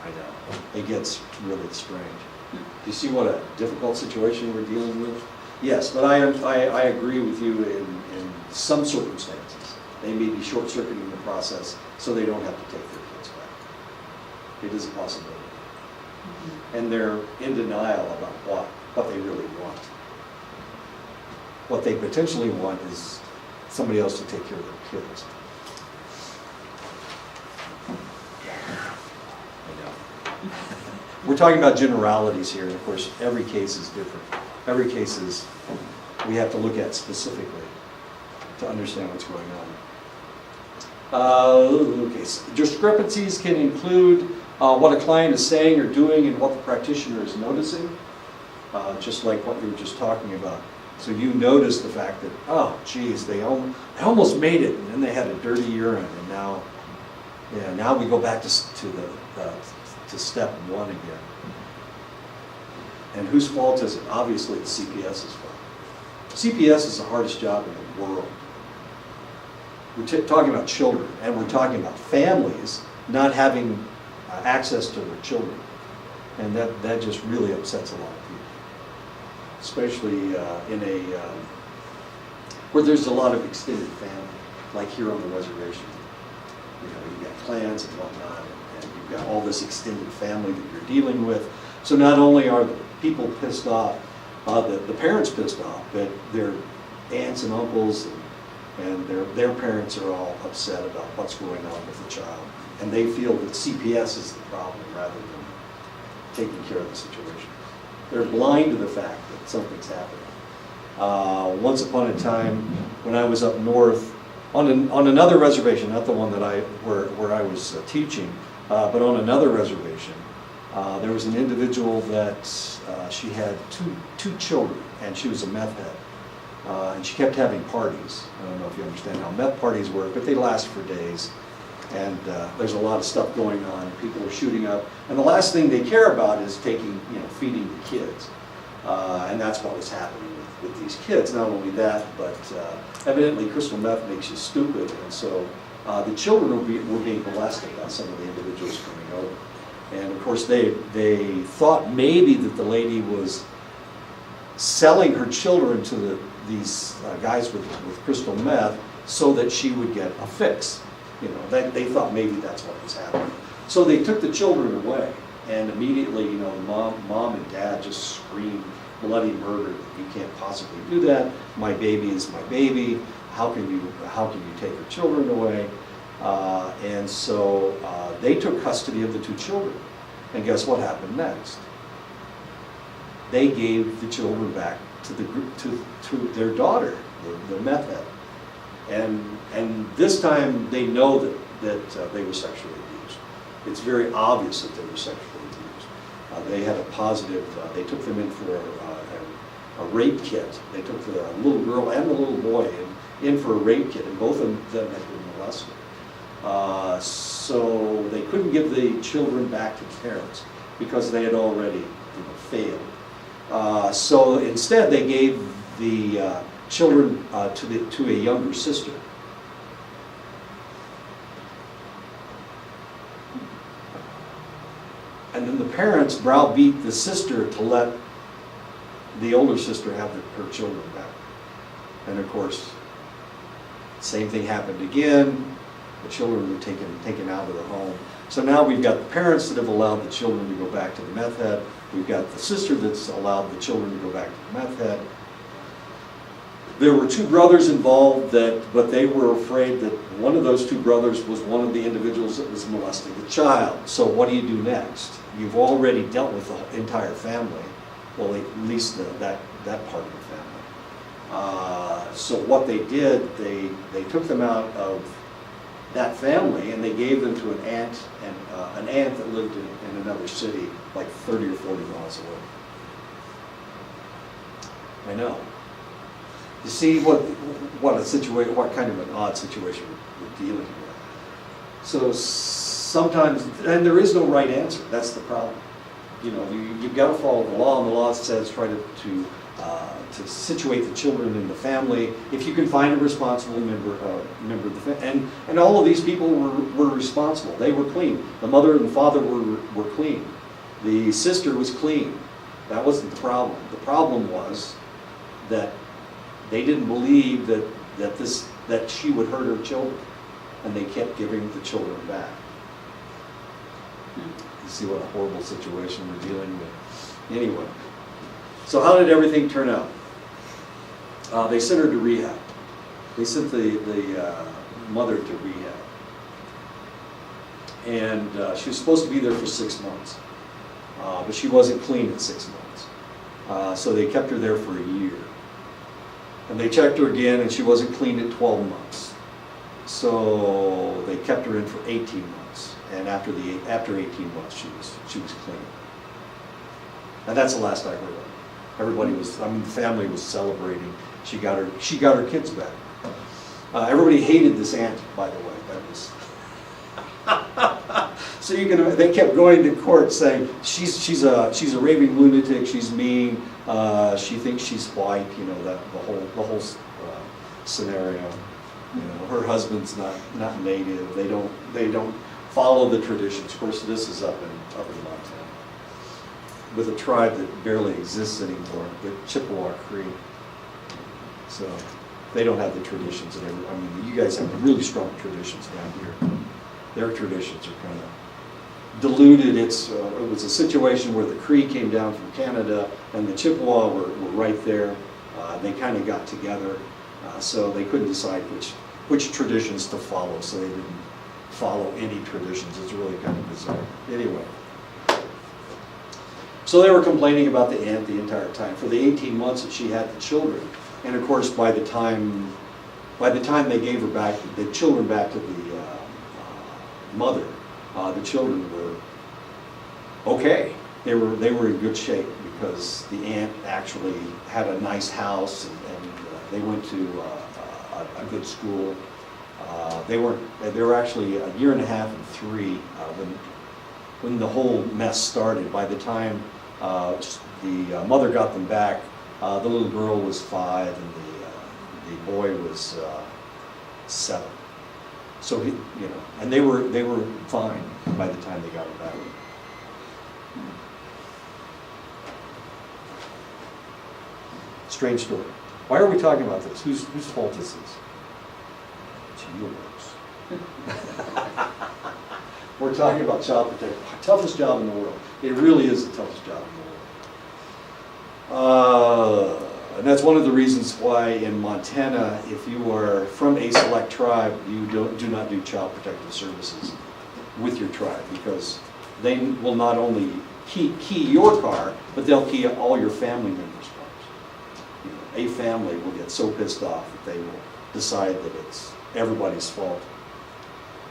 I know. It gets really strange. Do you see what a difficult situation we're dealing with? Yes, but I agree with you in some circumstances. They may be short-circuiting the process so they don't have to take their kids back. It is a possibility. And they're in denial about what they really want. What they potentially want is somebody else to take care of their kids. We're talking about generalities here, and of course, every case is different. Every case we have to look at specifically to understand what's going on. Okay, so discrepancies can include what a client is saying or doing and what the practitioner is noticing, just like what you were just talking about. So you notice the fact that, oh, geez, they almost made it, and then they had a dirty urine, and now we go back to step one again. And whose fault is it? Obviously, it's CPS's fault. CPS is the hardest job in the world. We're talking about children, and we're talking about families not having access to their children. And that just really upsets a lot of people. Especially where there's a lot of extended family, like here on the reservation. You've got clans and whatnot, and you've got all this extended family that you're dealing with. So not only are the people pissed off, the parents pissed off, but their aunts and uncles and their parents are all upset about what's going on with the child. and they feel that CPS is the problem rather than taking care of the situation. They're blind to the fact that something's happening. Once upon a time, when I was up north, on another reservation, not the one that where I was teaching, but on another reservation, there was an individual that she had two children, and she was a meth head. And she kept having parties. I don't know if you understand how meth parties work, but they last for days. And there's a lot of stuff going on. People are shooting up. And the last thing they care about is feeding the kids. And that's what was happening with these kids. Not only that, but evidently crystal meth makes you stupid. And so the children were being molested by some of the individuals coming over. And of course, they thought maybe that the lady was selling her children to these guys with crystal meth so that she would get a fix. They thought maybe that's what was happening. So they took the children away, and immediately, mom and dad just screamed bloody murder. You can't possibly do that. My baby is my baby. How can you take her children away? And so they took custody of the two children. And guess what happened next? They gave the children back to their daughter, the meth head. And this time they know that they were sexually abused. It's very obvious that they were sexually abused. They had a positive, they took them in for a rape kit. They took the little girl and the little boy in for a rape kit, and both of them had been molested. So they couldn't give the children back to the parents because they had already failed. So instead, they gave the children to a younger sister. And then the parents browbeat the sister to let the older sister have her children back. And of course, same thing happened again. The children were taken out of the home. So now we've got the parents that have allowed the children to go back to the meth head. We've got the sister that's allowed the children to go back to the meth head. There were two brothers involved, but they were afraid that one of those two brothers was one of the individuals that was molesting the child. So what do you do next? You've already dealt with the entire family. Well, at least that part of the family. So what they did, they took them out of that family and they gave them to an aunt that lived in another city, like 30 or 40 miles away. I know. You see what kind of an odd situation we're dealing with. So sometimes, and there is no right answer. That's the problem. You've got to follow the law, and the law says try to situate the children in the family. If you can find a responsible member of the family, and all of these people were responsible. They were clean. The mother and the father were clean. The sister was clean. That wasn't the problem. The problem was that they didn't believe that she would hurt her children, and they kept giving the children back. You see what a horrible situation we're dealing with. Anyway, so how did everything turn out? They sent her to rehab. They sent the mother to rehab. And she was supposed to be there for 6 months. But she wasn't clean at 6 months. So they kept her there for a year. And they checked her again, and she wasn't clean at 12 months. So they kept her in for 18 months. And after 18 months, she was clean. And that's the last I heard of her. The family was celebrating. She got her kids back. Everybody hated this aunt, by the way. That was so they kept going to court saying she's a raving lunatic. She's mean. She thinks she's white. The whole scenario. Her husband's not native. They don't follow the traditions. Of course, this is up in Montana, with a tribe that barely exists anymore, the Chippewa Cree. So they don't have the traditions that you guys have really strong traditions down here. Their traditions are kind of diluted. It was a situation where the Cree came down from Canada and the Chippewa were right there. They kind of got together, so they couldn't decide which traditions to follow, so they didn't follow any traditions. It's really kind of bizarre. Anyway. So they were complaining about the aunt the entire time for the 18 months that she had the children. And of course, by the time they gave her back, the children back to the mother, the children were okay. They were in good shape because the aunt actually had a nice house and they went to a good school. They were actually a year and a half and 3 when the whole mess started. By the time the mother got them back, the little girl was 5 and the boy was 7. So and they were fine by the time they got them back. Strange story. Why are we talking about this? Whose fault is this? It's yours. We're talking about child protection. Toughest job in the world. It really is the toughest job in the world. And that's one of the reasons why in Montana, if you are from a select tribe, you do not do child protective services with your tribe, because they will not only key your car, but they'll key all your family members' cars. A family will get so pissed off that they will decide that it's everybody's fault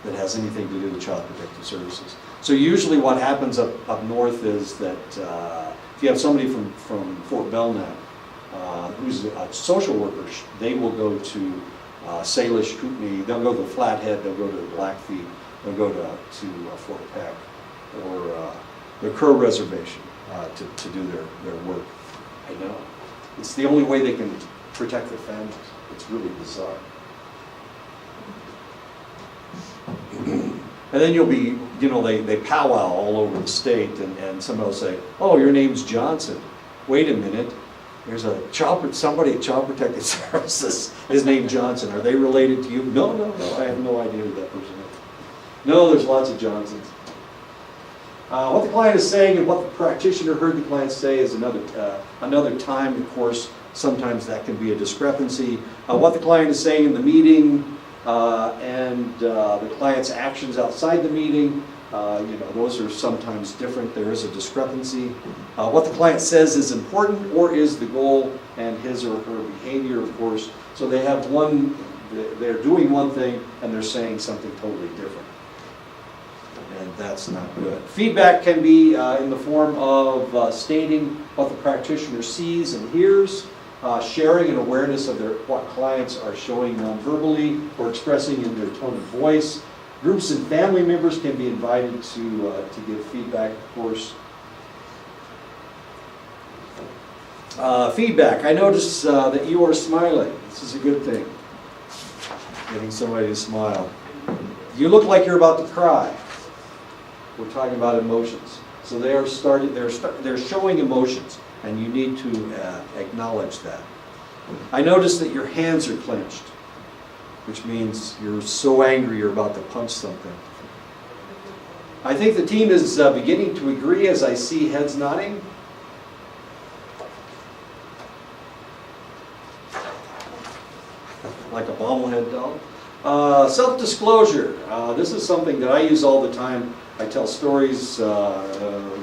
that has anything to do with child protective services. So usually what happens up north is that if you have somebody from Fort Belknap who's a social worker, they will go to Salish, Kootenai, they'll go to Flathead, they'll go to Blackfeet, they'll go to Fort Peck or the Crow Reservation to do their work. I know. It's the only way they can protect their families. It's really bizarre. And then you'll be, they powwow all over the state, and somebody will say, oh, your name's Johnson. Wait a minute, there's somebody at Child Protective Services is named Johnson. Are they related to you? No, I have no idea who that person is. No, there's lots of Johnsons. What the client is saying and what the practitioner heard the client say is another time, of course, sometimes that can be a discrepancy. What the client is saying in the meeting and the client's actions outside the meeting, those are sometimes different. There is a discrepancy. What the client says is important, or is the goal, and his or her behavior, of course. So they have they're doing one thing and they're saying something totally different. And that's not good. Feedback can be in the form of stating what the practitioner sees and hears, sharing an awareness of what clients are showing non-verbally or expressing in their tone of voice. Groups and family members can be invited to give feedback, of course. Feedback. I notice that you are smiling. This is a good thing. Getting somebody to smile. You look like you're about to cry. We're talking about emotions. So they're showing emotions, and you need to acknowledge that. I notice that your hands are clenched, which means you're so angry you're about to punch something. I think the team is beginning to agree as I see heads nodding. Like a bobblehead doll. Self-disclosure. This is something that I use all the time. I tell stories,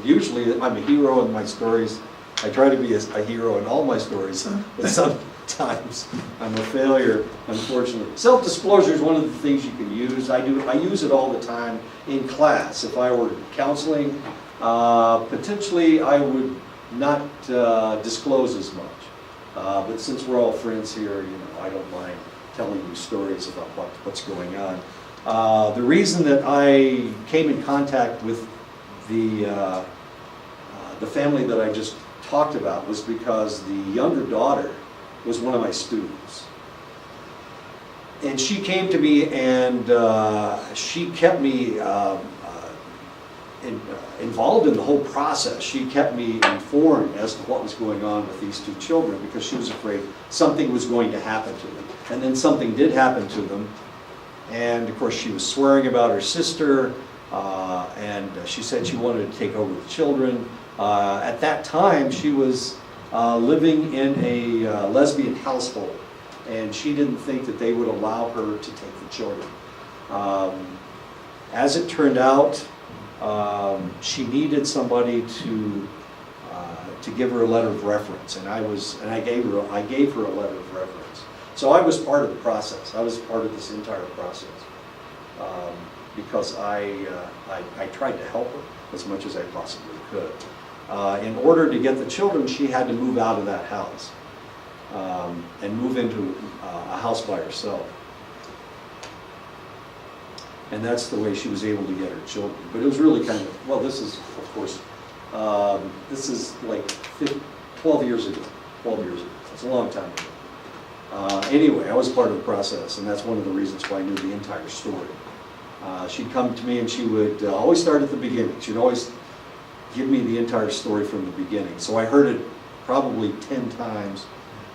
usually I'm a hero in my stories. I try to be a hero in all my stories, but sometimes I'm a failure, unfortunately. Self-disclosure is one of the things you can use. I use it all the time in class. If I were counseling, potentially I would not disclose as much. But since we're all friends here, I don't mind telling you stories about what's going on. The reason that I came in contact with the family that I just talked about was because the younger daughter was one of my students. And she came to me and she kept me involved in the whole process. She kept me informed as to what was going on with these 2 children because she was afraid something was going to happen to them. And then something did happen to them. And of course she was swearing about her sister, and she said she wanted to take over the children. At that time she was living in a lesbian household, and she didn't think that they would allow her to take the children. As it turned out, she needed somebody to give her a letter of reference, and I gave her a letter of reference. So I was part of the process. I was part of this entire process because I tried to help her as much as I possibly could. In order to get the children, she had to move out of that house and move into a house by herself. And that's the way she was able to get her children. But it was really kind of, well, this is, of course, this is like 12 years ago. 12 years ago. It's a long time ago. Anyway, I was part of the process, and that's one of the reasons why I knew the entire story. She'd come to me and she would always start at the beginning. She'd always give me the entire story from the beginning. So I heard it probably 10 times,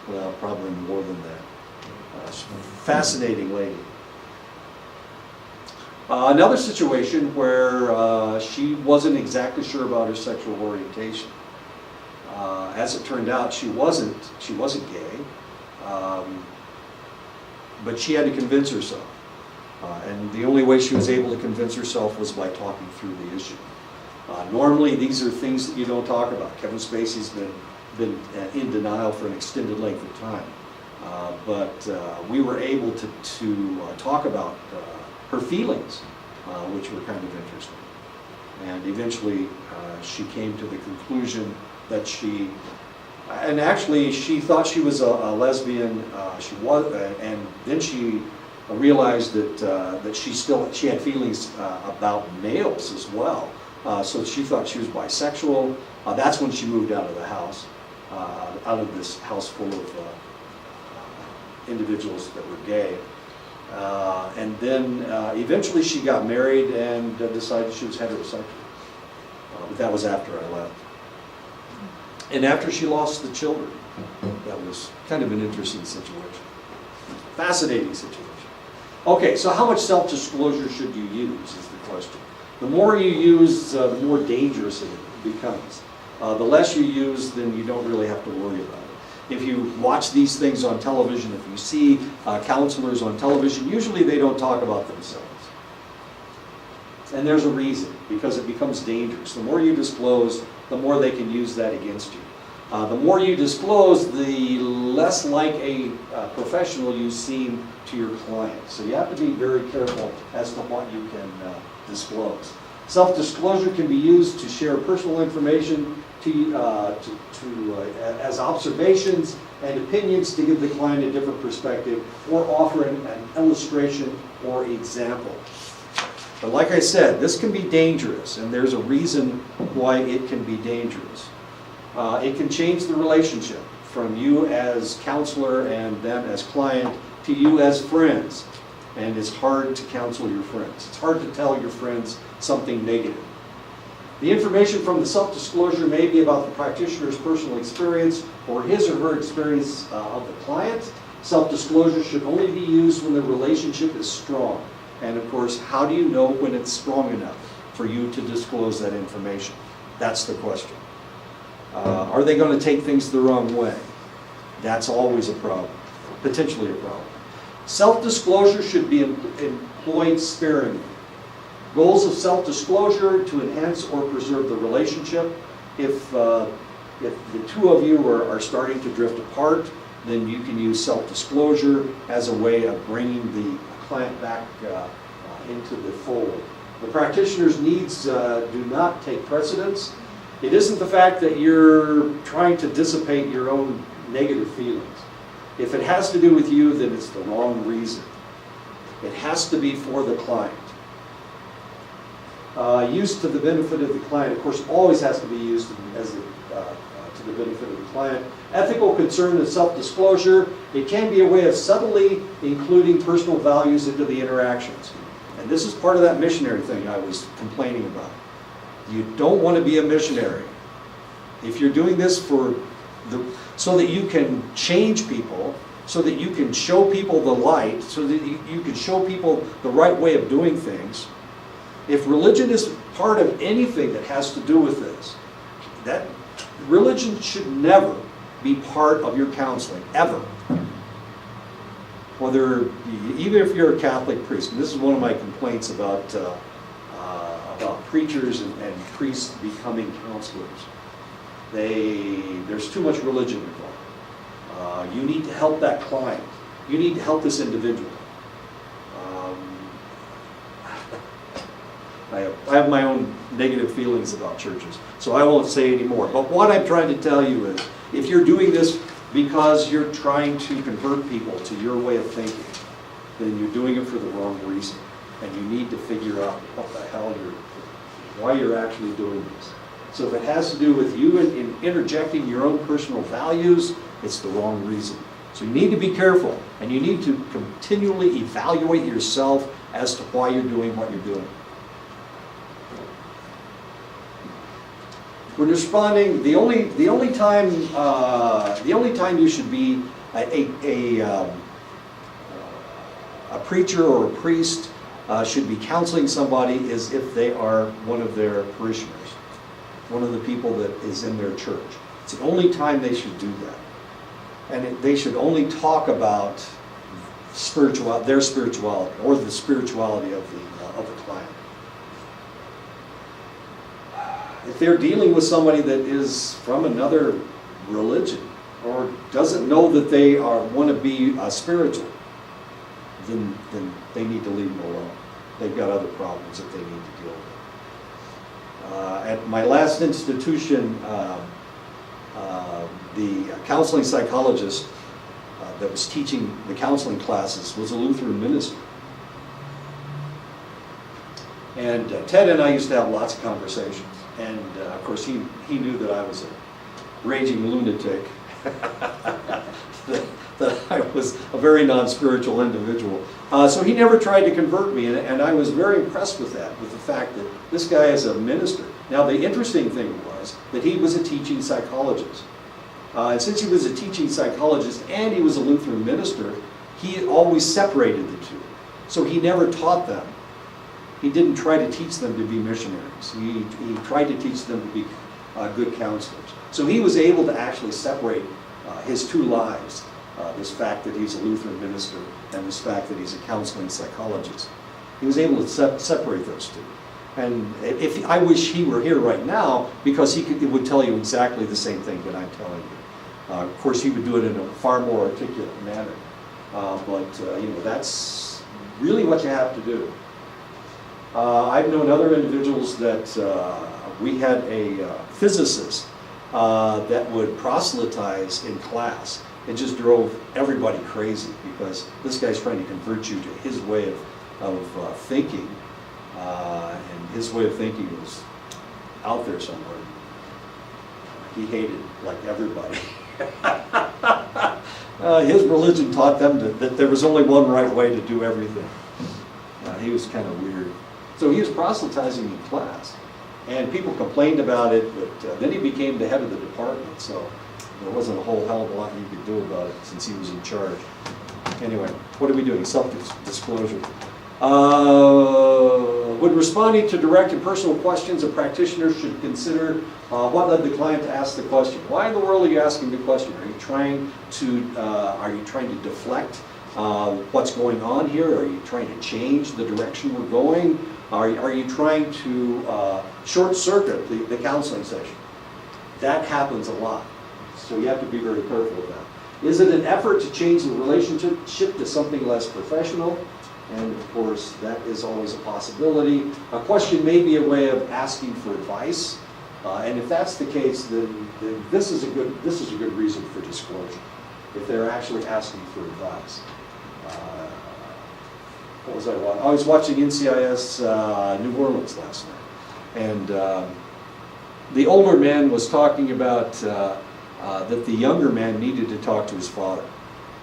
well, probably more than that. Fascinating lady. Another situation where she wasn't exactly sure about her sexual orientation. As it turned out, she wasn't gay, but she had to convince herself. And the only way she was able to convince herself was by talking through the issue. Normally, these are things that you don't talk about. Kevin Spacey's been in denial for an extended length of time. But we were able to talk about her feelings, which were kind of interesting. And eventually she came to the conclusion that and actually she thought she was a lesbian, and then she realized that she had feelings about males as well. So she thought she was bisexual. That's when she moved out of the house, out of this house full of individuals that were gay. And then eventually she got married and decided she was heterosexual. But that was after I left. And after she lost the children, that was kind of an interesting situation. Fascinating situation. Okay, so how much self-disclosure should you use is the question. The more you use, the more dangerous it becomes. The less you use, then you don't really have to worry about it. If you watch these things on television, if you see counselors on television, usually they don't talk about themselves. And there's a reason, because it becomes dangerous. The more you disclose, the more they can use that against you. The more you disclose, the less like a professional you seem to your client. So you have to be very careful as to what you can disclose. Self-disclosure can be used to share personal information as observations and opinions to give the client a different perspective or offer an illustration or example. But like I said, this can be dangerous, and there's a reason why it can be dangerous. It can change the relationship from you as counselor and them as client to you as friends. And it's hard to counsel your friends. It's hard to tell your friends something negative. The information from the self-disclosure may be about the practitioner's personal experience or his or her experience of the client. Self-disclosure should only be used when the relationship is strong. And of course, how do you know when it's strong enough for you to disclose that information? That's the question. Are they going to take things the wrong way? That's always a problem, potentially a problem. Self-disclosure should be employed sparingly. Goals of self-disclosure to enhance or preserve the relationship. If the two of you are starting to drift apart, then you can use self-disclosure as a way of bringing the client back into the fold. The practitioner's needs do not take precedence. It isn't the fact that you're trying to dissipate your own negative feelings. If it has to do with you, then it's the wrong reason. It has to be for the client. Used to the benefit of the client, of course, always has to be used to the benefit of the client. Ethical concern and self-disclosure, it can be a way of subtly including personal values into the interactions. And this is part of that missionary thing I was complaining about. You don't want to be a missionary. If you're doing this so that you can change people, so that you can show people the light, so that you can show people the right way of doing things. If religion is part of anything that has to do with this, that religion should never be part of your counseling, ever. Even if you're a Catholic priest, and this is one of my complaints about preachers and priests becoming counselors. There's too much religion involved. You need to help that client. You need to help this individual. I have my own negative feelings about churches, so I won't say any more. But what I'm trying to tell you is, if you're doing this because you're trying to convert people to your way of thinking, then you're doing it for the wrong reason. And you need to figure out what the hell why you're actually doing this. So if it has to do with you in interjecting your own personal values, it's the wrong reason. So you need to be careful, and you need to continually evaluate yourself as to why you're doing what you're doing. When responding, the only time you should be a preacher or a priest should be counseling somebody is if they are one of their parishioners, one of the people that is in their church. It's the only time they should do that, and they should only talk about their spirituality or the spirituality of the client. If they're dealing with somebody that is from another religion or doesn't know that they want to be spiritual, then they need to leave them alone. They've got other problems that they need to deal with. At my last institution, the counseling psychologist that was teaching the counseling classes was a Lutheran minister. And Ted and I used to have lots of conversations. And of course, he knew that I was a raging lunatic, that I was a very non-spiritual individual. So he never tried to convert me, and I was very impressed with that, with the fact that this guy is a minister. Now, the interesting thing was that he was a teaching psychologist. And since he was a teaching psychologist and he was a Lutheran minister, he always separated the two. So he never taught them. He didn't try to teach them to be missionaries. He tried to teach them to be good counselors. So he was able to actually separate his two lives, this fact that he's a Lutheran minister and this fact that he's a counseling psychologist. He was able to separate those two. And I wish he were here right now, because he would tell you exactly the same thing that I'm telling you. Of course, he would do it in a far more articulate manner. But that's really what you have to do. I've known other individuals that we had a physicist that would proselytize in class. It just drove everybody crazy, because this guy's trying to convert you to his way of thinking, and his way of thinking was out there somewhere. He hated like everybody. His religion taught them that there was only one right way to do everything. He was kind of weird. So he was proselytizing in class, and people complained about it, but then he became the head of the department, so there wasn't a whole hell of a lot you could do about it since he was in charge. Anyway, what are we doing? Self-disclosure. When responding to direct and personal questions, a practitioner should consider what led the client to ask the question. Why in the world are you asking the question? Are you trying to deflect what's going on here? Are you trying to change the direction we're going? Are you trying to short circuit the counseling session? That happens a lot, so you have to be very careful with that. Is it an effort to change the relationship to something less professional? And of course, that is always a possibility. A question may be a way of asking for advice, and if that's the case, then this is a good reason for disclosure. If they're actually asking for advice. What was I watching? I was watching NCIS New Orleans last night, and the older man was talking about that the younger man needed to talk to his father.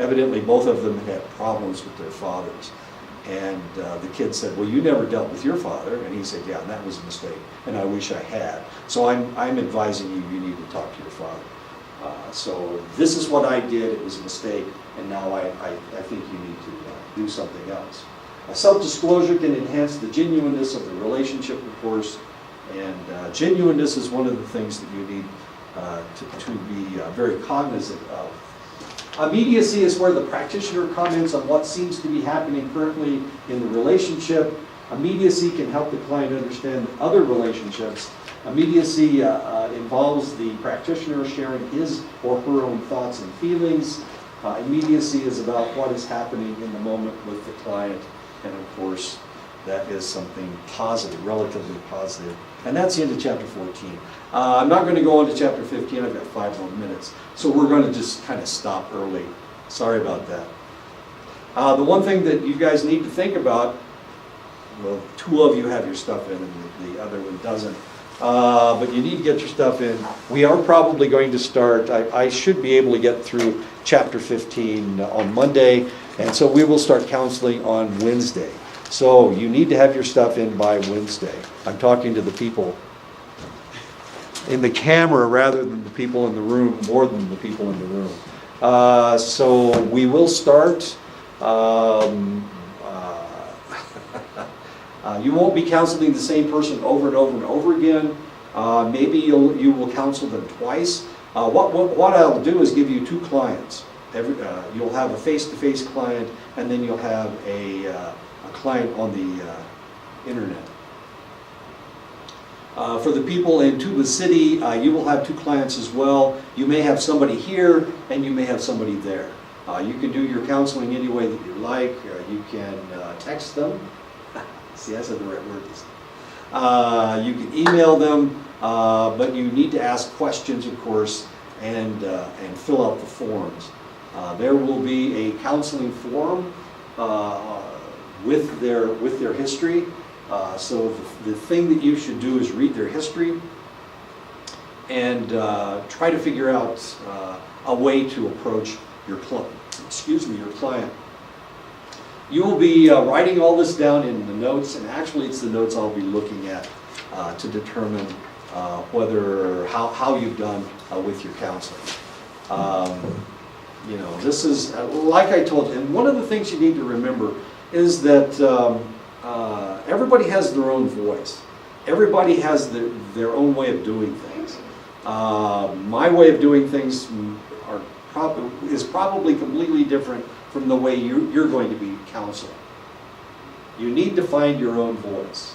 Evidently, both of them had problems with their fathers. And the kid said, well, you never dealt with your father. And he said, yeah, and that was a mistake, and I wish I had. So I'm advising you need to talk to your father. So this is what I did, it was a mistake, and now I think you need to do something else. Self-disclosure can enhance the genuineness of the relationship, of course, and genuineness is one of the things that you need to be very cognizant of. Immediacy is where the practitioner comments on what seems to be happening currently in the relationship. Immediacy can help the client understand other relationships. Immediacy involves the practitioner sharing his or her own thoughts and feelings. Immediacy is about what is happening in the moment with the client, and of course, that is something positive, relatively positive. And that's the end of chapter 14. I'm not going to go on to chapter 15, I've got 5 more minutes. So we're going to just kind of stop early. Sorry about that. The one thing that you guys need to think about, well, 2 of you have your stuff in and the other one doesn't. But you need to get your stuff in. We are probably going to start, I should be able to get through chapter 15 on Monday, and so we will start counseling on Wednesday. So you need to have your stuff in by Wednesday. I'm talking to the people in the camera rather than the people in the room, more than the people in the room. So we will start. You won't be counseling the same person over and over and over again. Maybe you will counsel them twice. What I'll do is give you 2 clients. You'll have a face-to-face client, and then you'll have a client on the internet. For the people in Tuba City, you will have 2 clients as well. You may have somebody here, and you may have somebody there. You can do your counseling any way that you like. You can text them. See, I said the right word. You can email them, but you need to ask questions, of course, and fill out the forms. There will be a counseling form with their history. So the thing that you should do is read their history and try to figure out a way to approach your client. You will be writing all this down in the notes, and actually it's the notes I'll be looking at to determine how you've done with your counseling. This is, like I told you, and one of the things you need to remember is that everybody has their own voice. Everybody has their own way of doing things. My way of doing things is probably completely different from the way you're going to be counseling. You need to find your own voice.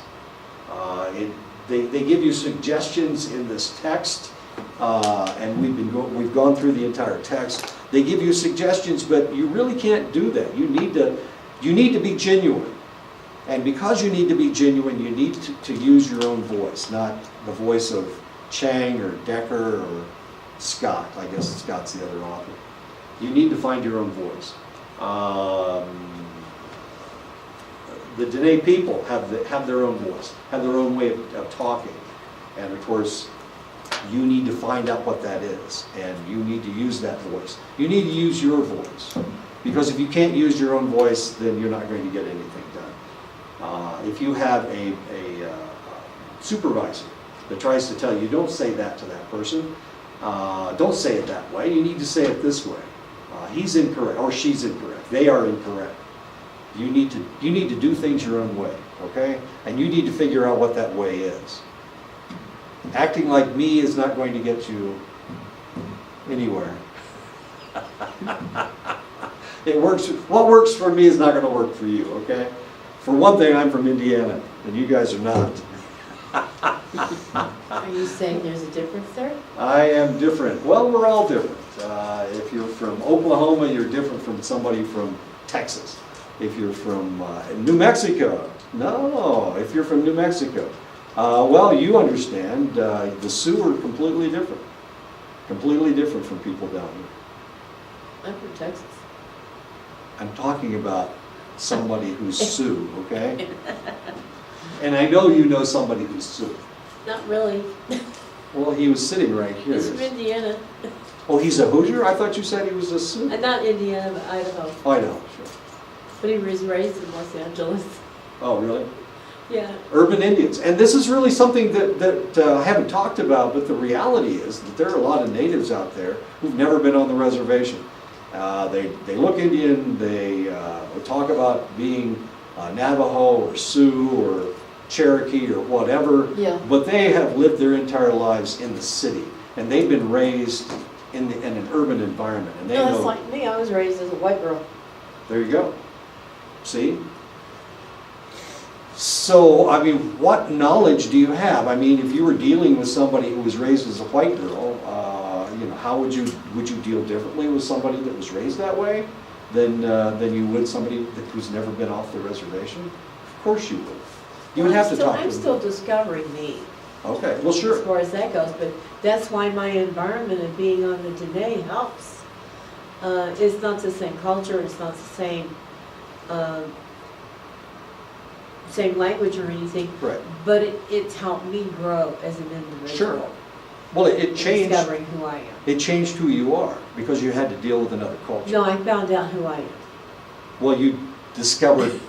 They give you suggestions in this text, and we've gone through the entire text. They give you suggestions, but you really can't do that. You need to be genuine. And because you need to be genuine, you need to use your own voice, not the voice of Chang or Decker or Scott. I guess Scott's the other author. You need to find your own voice. The Dene people have their own voice, have their own way of talking. And of course, you need to find out what that is, and you need to use that voice. You need to use your voice. Because if you can't use your own voice, then you're not going to get anything done. If you have a supervisor that tries to tell you, don't say that to that person, don't say it that way, you need to say it this way. He's incorrect, or she's incorrect, they are incorrect. You need to do things your own way, okay? And you need to figure out what that way is. Acting like me is not going to get you anywhere. It works. What works for me is not going to work for you, okay? For one thing, I'm from Indiana, and you guys are not. Are you saying there's a difference there? I am different. Well, we're all different. If you're from Oklahoma, you're different from somebody from Texas. If you're from New Mexico, no. If you're from New Mexico, well, you understand, the Sioux are completely different. Completely different from people down here. I'm from Texas. I'm talking about somebody who's Sioux, okay? And I know you know somebody who's Sioux. Not really. Well, he was sitting right here. He's from Indiana. Oh, he's a Hoosier? I thought you said he was a Sioux. Not Indiana, but Idaho. Oh, I know, sure. But he was raised in Los Angeles. Oh, really? Yeah. Urban Indians. And this is really something that I haven't talked about, but the reality is that there are a lot of natives out there who've never been on the reservation. They look Indian, they talk about being Navajo or Sioux or Cherokee or whatever, Yeah. but they have lived their entire lives in the city, and they've been raised in an urban environment. And they No, that's know, like me. I was raised as a white girl. there you go. See? So, I mean, what knowledge do you have? I mean, if you were dealing with somebody who was raised as a white girl, you know, how would you deal differently with somebody that was raised that way than you would somebody who's never been off the reservation? Of course you would. You would have to talk to them. I'm still discovering me. Okay, well, sure. As far as that goes, but that's why my environment of being on the Dene helps. It's not the same culture, it's not the same language or anything, Right. but it's helped me grow as an individual. Sure. Well, it changed. Discovering who I am. It changed who you are because you had to deal with another culture. No, I found out who I am. Well, you discovered.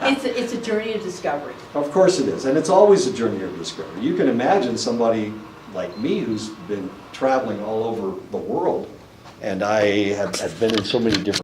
It's a journey of discovery. Of course it is, and it's always a journey of discovery. You can imagine somebody like me who's been traveling all over the world, and I have been in so many different